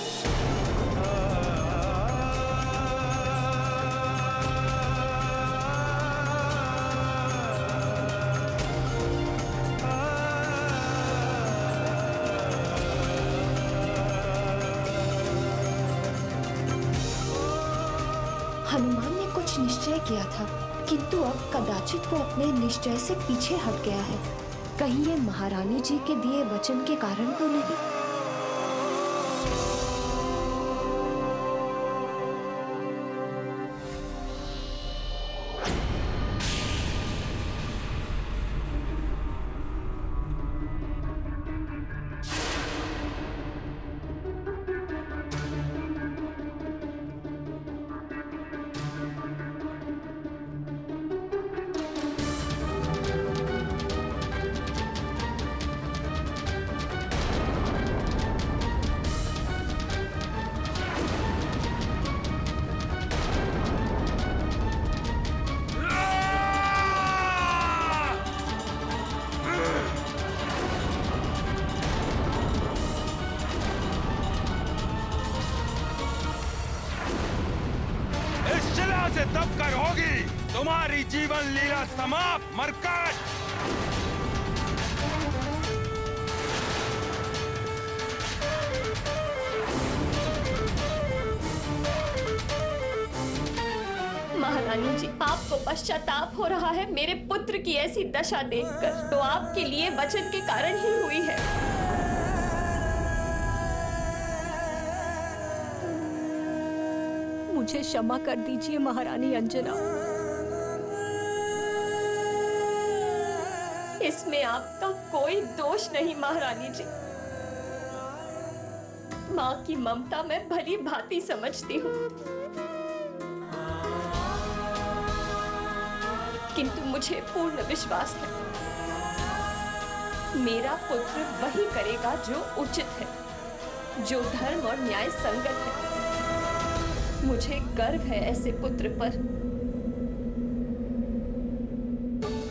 हनुमान ने कुछ निश्चय किया था, किंतु अब कदाचित वो अपने निश्चय से पीछे हट गया है। कहीं ये महारानी जी के दिए वचन के कारण तो नहीं? से दबकर होगी तुम्हारी जीवन लीला समाप्त, मरकट। महारानी जी, आपको पश्चाताप हो रहा है मेरे पुत्र की ऐसी दशा देखकर, तो आपके लिए वचन के कारण ही हुई है। मुझे क्षमा कर दीजिए महारानी अंजना। इसमें आपका कोई दोष नहीं महारानी जी। माँ की ममता मैं भली भांति समझती हूँ, किंतु मुझे पूर्ण विश्वास है मेरा पुत्र वही करेगा जो उचित है, जो धर्म और न्याय संगत है। मुझे गर्व है ऐसे पुत्र पर।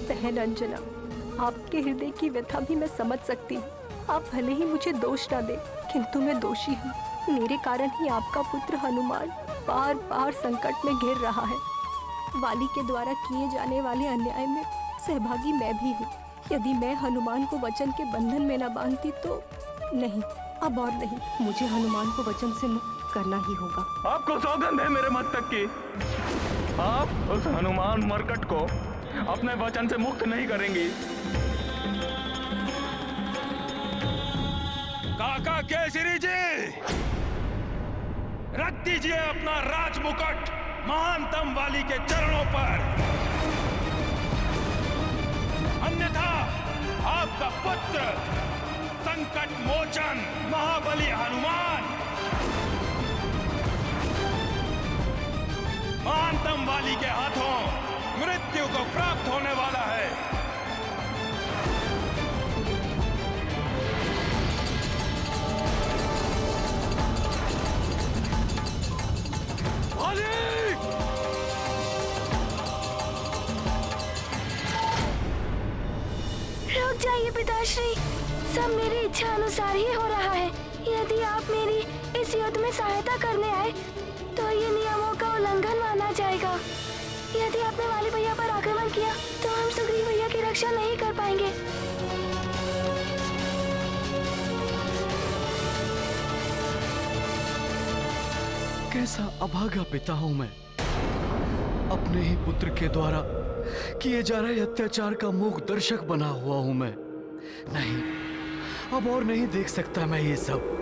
बहन अंजना, आपके हृदय की व्यथा भी मैं समझ सकती हूँ। आप भले ही मुझे दोष ना दे, किंतु मैं दोषी हूँ। मेरे कारण ही आपका पुत्र हनुमान बार बार संकट में घिर रहा है। वाली के द्वारा किए जाने वाले अन्याय में सहभागी मैं भी हूँ। यदि मैं हनुमान को वचन के बंधन में न बांधती तो नहीं, अब और नहीं, मुझे हनुमान को वचन से मुक्त करना ही होगा। आपको सौगंध है मेरे मस्तक की, आप उस हनुमान मरकट को अपने वचन से मुक्त नहीं करेंगी। काका केसरी जी, रख दीजिए अपना राजमुकुट महानतम वाली के चरणों पर, अन्यथा आपका पुत्र संकट मोचन महाबली हनुमान महानतम वाली के हाथों मृत्यु को प्राप्त होने वाला है। रुक जाइए पिताश्री, सब मेरी इच्छा अनुसार ही हो रहा है। यदि आप मेरी इस युद्ध में सहायता करने आए तो ये नियमों का उल्लंघन माना जाएगा। यदि आपने वाली भैया पर आक्रमण किया तो हम सुग्रीव भैया की रक्षा नहीं कर पाएंगे। कैसा अभागा पिता हूं मैं, अपने ही पुत्र के द्वारा किए जा रहे अत्याचार का मूक दर्शक बना हुआ हूं मैं। नहीं, अब और नहीं देख सकता मैं ये सब।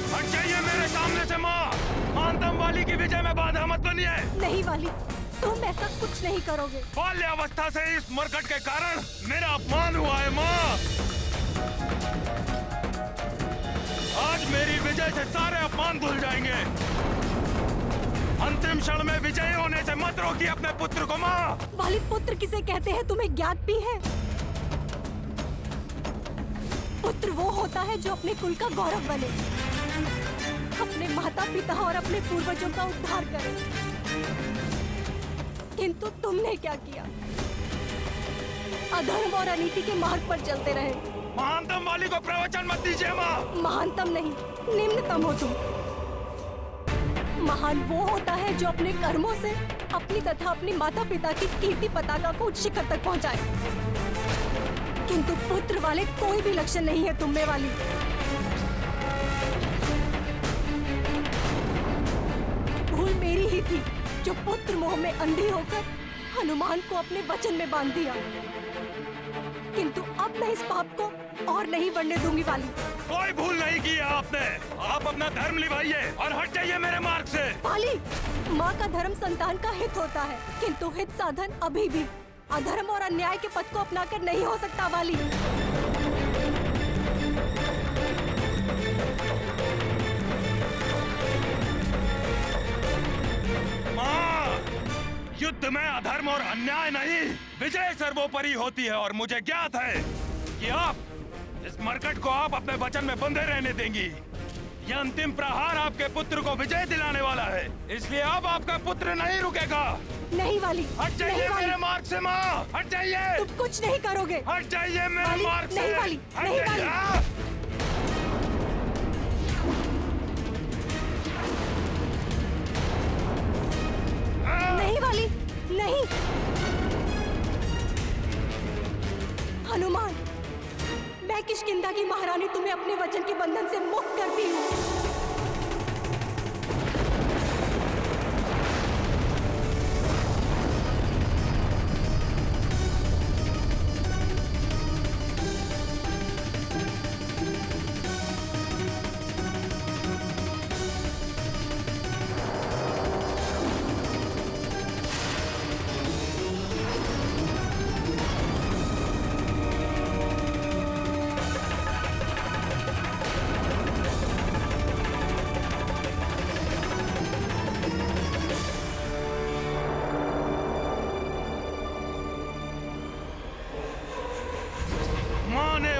हट जाइए मेरे सामने से माँ, महानतम वाली की विजय में बाधा मत बनिए। नहीं वाली, तुम ऐसा कुछ नहीं करोगे। बाल्यावस्था से इस मरकट के कारण मेरा अपमान हुआ है माँ। आज मेरी विजय से सारे अपमान भूल जाएंगे। अंतिम क्षण में विजयी होने से मत रोकिए अपने पुत्र को माँ। वाली पुत्र किसे कहते हैं तुम्हें ज्ञात भी है? पुत्र वो होता है जो अपने कुल का गौरव बने, अपने माता पिता और अपने पूर्वजों का उद्धार करे। किंतु तुमने क्या किया? अधर्म और अनीति के मार्ग पर चलते रहे। महानतम वाली को प्रवचन मत दीजिए माँ। महानतम नहीं, निम्नतम हो तुम। महान वो होता है जो अपने कर्मों से अपनी तथा अपनी माता पिता की कीर्ति पताका को उच्च शिखर तक पहुंचाए। किंतु पुत्र वाले कोई भी लक्षण नहीं है तुम में वाली। भूल मेरी ही थी जो पुत्र मोह में अंधी होकर हनुमान को अपने वचन में बांध दिया। किंतु अब मैं इस पाप को और नहीं बढ़ने दूंगी वाली। कोई भूल नहीं की है आपने। आप अपना धर्म निभाइए और हट जाइए मेरे मार्ग से। वाली, माँ का धर्म संतान का हित होता है, किंतु हित साधन अभी भी अधर्म और अन्याय के पथ को अपनाकर नहीं हो सकता वाली। माँ, युद्ध में अधर्म और अन्याय नहीं, विजय सर्वोपरि होती है और मुझे ज्ञात है कि आप इस मरकट को आप अपने वचन में बंधे रहने देंगी। यह अंतिम प्रहार आपके पुत्र को विजय दिलाने वाला है, इसलिए अब आपका पुत्र नहीं रुकेगा। नहीं वाली, हट जाइए मेरे मार्ग से माँ, हट जाइए। तुम कुछ नहीं करोगे। हट जाइए मेरे मार्ग से। नहीं वाली, नहीं वाली। नहीं वाली, नहीं। हनुमान, मैं किष्किंधा की महारानी तुम्हें अपने वचन के बंधन से मुक्त करती हूँ।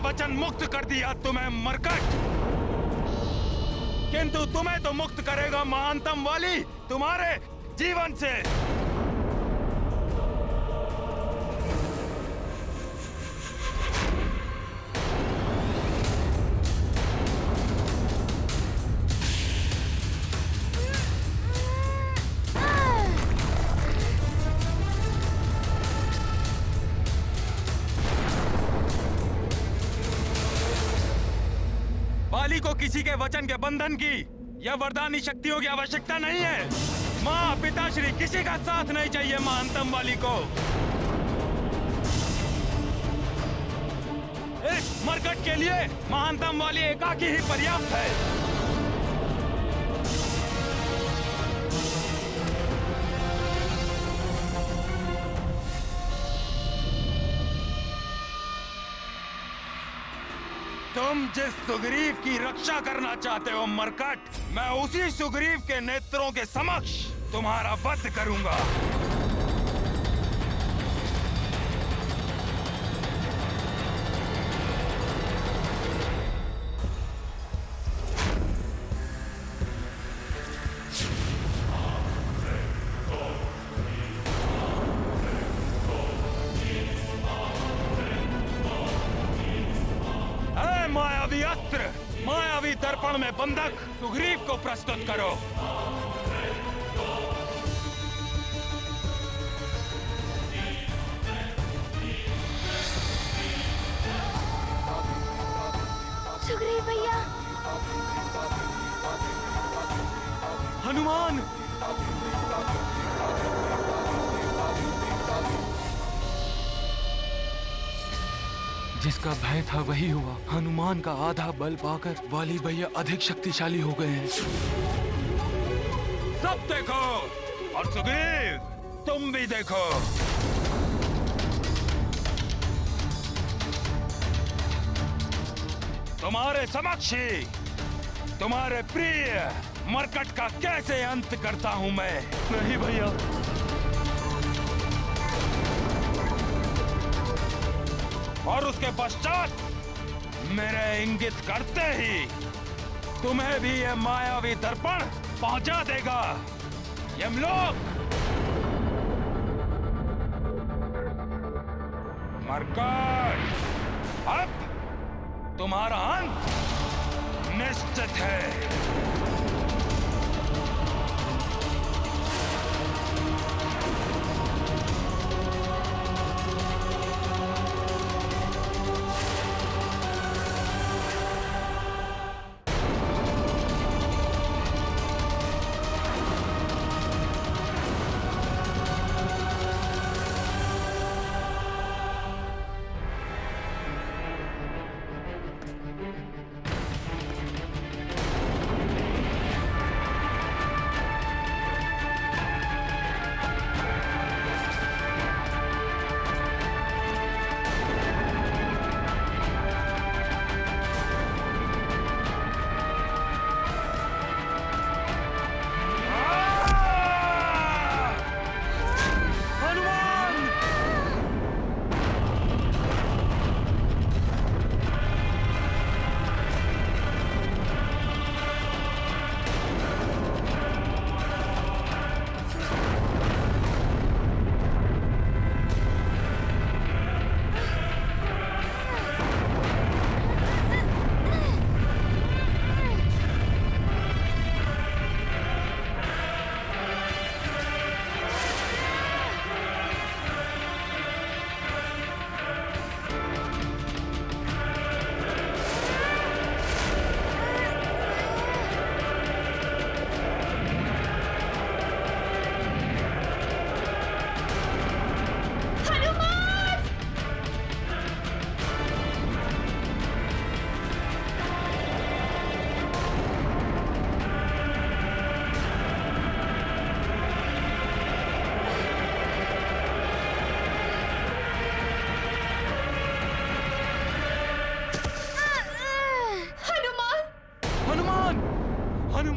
वचन मुक्त कर दिया तुम्हें मरकट, किंतु तुम्हें तो मुक्त करेगा महानतम वाली तुम्हारे जीवन से। वाली को किसी के वचन के बंधन की या वरदानी शक्तियों की आवश्यकता नहीं है। माँ, पिताश्री, किसी का साथ नहीं चाहिए महानतम वाली को। इस मरकट के लिए महानतम वाली एकाकी ही पर्याप्त है। तुम जिस सुग्रीव की रक्षा करना चाहते हो मरकट, मैं उसी सुग्रीव के नेत्रों के समक्ष तुम्हारा वध करूंगा। मायावी अस्त्र, मायावी दर्पण में बंधक सुग्रीव को प्रस्तुत करो। सुग्रीव भैया। हनुमान, जिसका भय था वही हुआ। हनुमान का आधा बल पाकर वाली भैया अधिक शक्तिशाली हो गए हैं। सब देखो, और सुग्रीव तुम भी देखो। तुम्हारे समक्ष ही तुम्हारे प्रिय मरकट का कैसे अंत करता हूं मैं। नहीं भैया, और उसके पश्चात मेरे इंगित करते ही तुम्हें भी यह मायावी दर्पण पहुंचा देगा। यमलोक, मरकट, अब तुम्हारा अंत निश्चित है।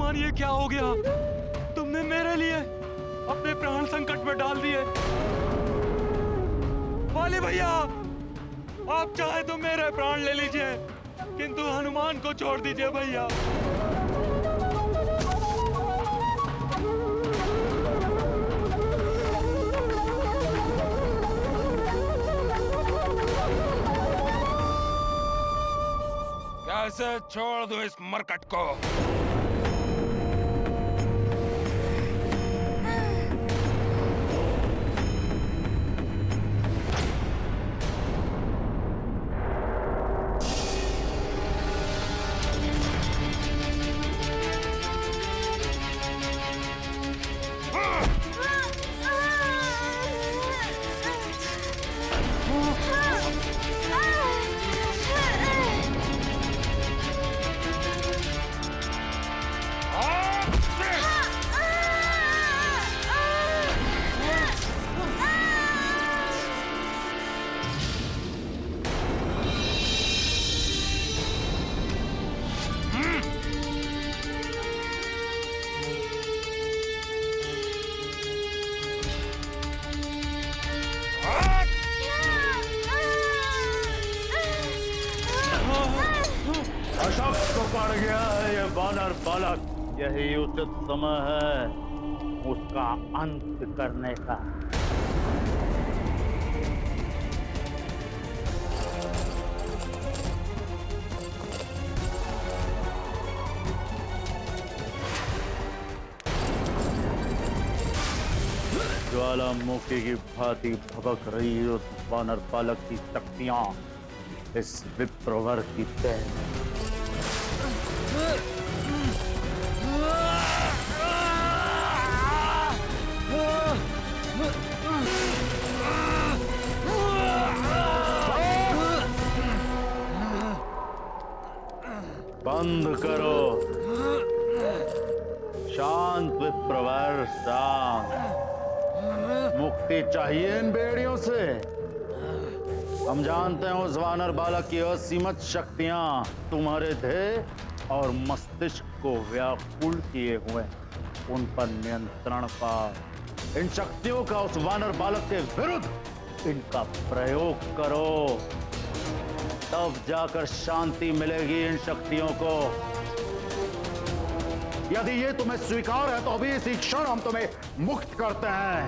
हनुमान ये क्या हो गया? तुमने मेरे लिए अपने प्राण संकट में डाल दिए। वाली भैया, आप चाहे तो मेरे प्राण ले लीजिए, किंतु हनुमान को छोड़ दीजिए भैया। कैसे छोड़ दूं इस मरकट को? अशक्त को पड़ गया है ये वानर बालक। यही उचित समय है उसका अंत करने का। ज्वालामुखी की भांति भभक रही उस वानर बालक की शक्तियां इस विप्रवर की तय बंद करो। शांत विप्रवर, शांत। मुक्ति चाहिए इन बेड़ियों से। हम जानते हैं उस वानर बालक की असीमित शक्तियां तुम्हारे देह और मस्तिष्क को व्याकुल किए हुए, उन पर नियंत्रण पा। इन शक्तियों का उस वानर बालक के विरुद्ध इनका प्रयोग करो, तब जाकर शांति मिलेगी इन शक्तियों को। यदि ये तुम्हें स्वीकार है तो अभी इसी क्षण हम तुम्हें मुक्त करते हैं।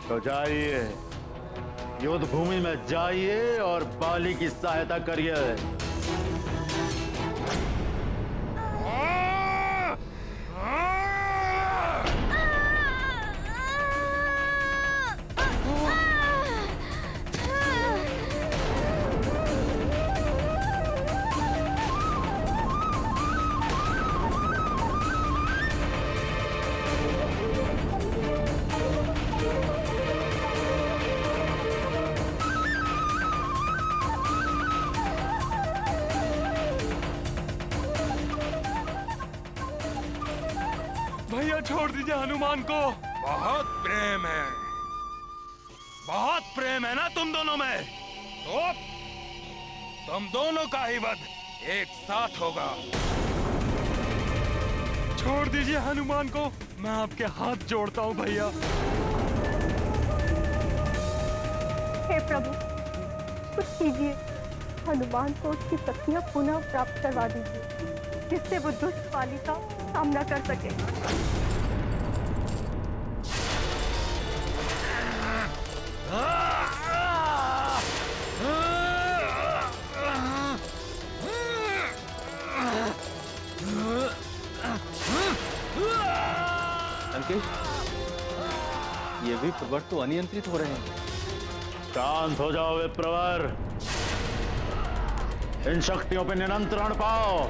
तो जाइए, युद्ध भूमि में जाइए और बाली की सहायता करिए। भैया छोड़ दीजिए हनुमान को। बहुत प्रेम है, बहुत प्रेम है ना तुम दोनों में। तो तुम दोनों का ही वध एक साथ होगा। छोड़ दीजिए हनुमान को, मैं आपके हाथ जोड़ता हूँ भैया। हे प्रभु, कुछ कीजिए, हनुमान को उसकी शक्तियाँ पुनः प्राप्त करवा दीजिए, जिससे वो दुष्ट वाली का सामना कर सके। अंकित, ये भी प्रवर तो अनियंत्रित हो रहे हैं। शांत हो जाओ विप्रवर, इन शक्तियों पे नियंत्रण पाओ।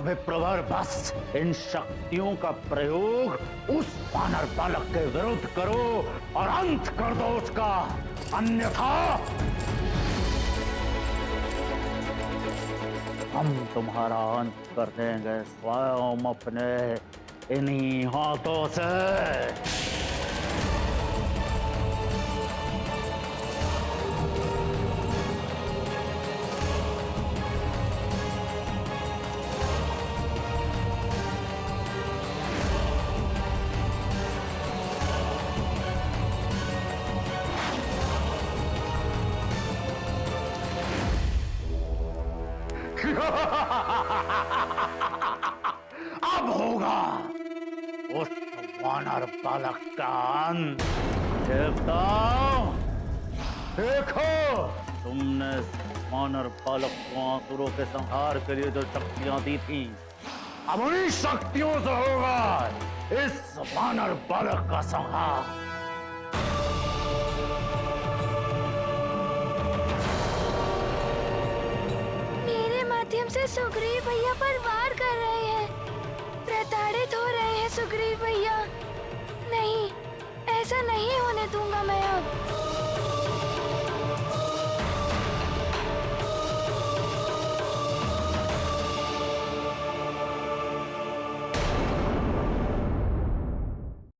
विप्रवर, बस इन शक्तियों का प्रयोग उस वानर बालक के विरुद्ध करो और अंत कर दो उसका, अन्यथा हम तुम्हारा अंत कर देंगे स्वयं अपने इन्हीं हाथों से। अब होगा उस वानर बालक का अंत। देवताओं, देखो, तुमने वानर बालक को आसुरों के संहार के लिए जो शक्तियां दी थी, अब उन्हीं शक्तियों से होगा इस वानर बालक का संहार। माध्यम से सुग्रीव भैया पर वार कर रहे हैं, प्रताड़ित हो रहे हैं सुग्रीव भैया। नहीं, ऐसा नहीं होने दूंगा मैं अब।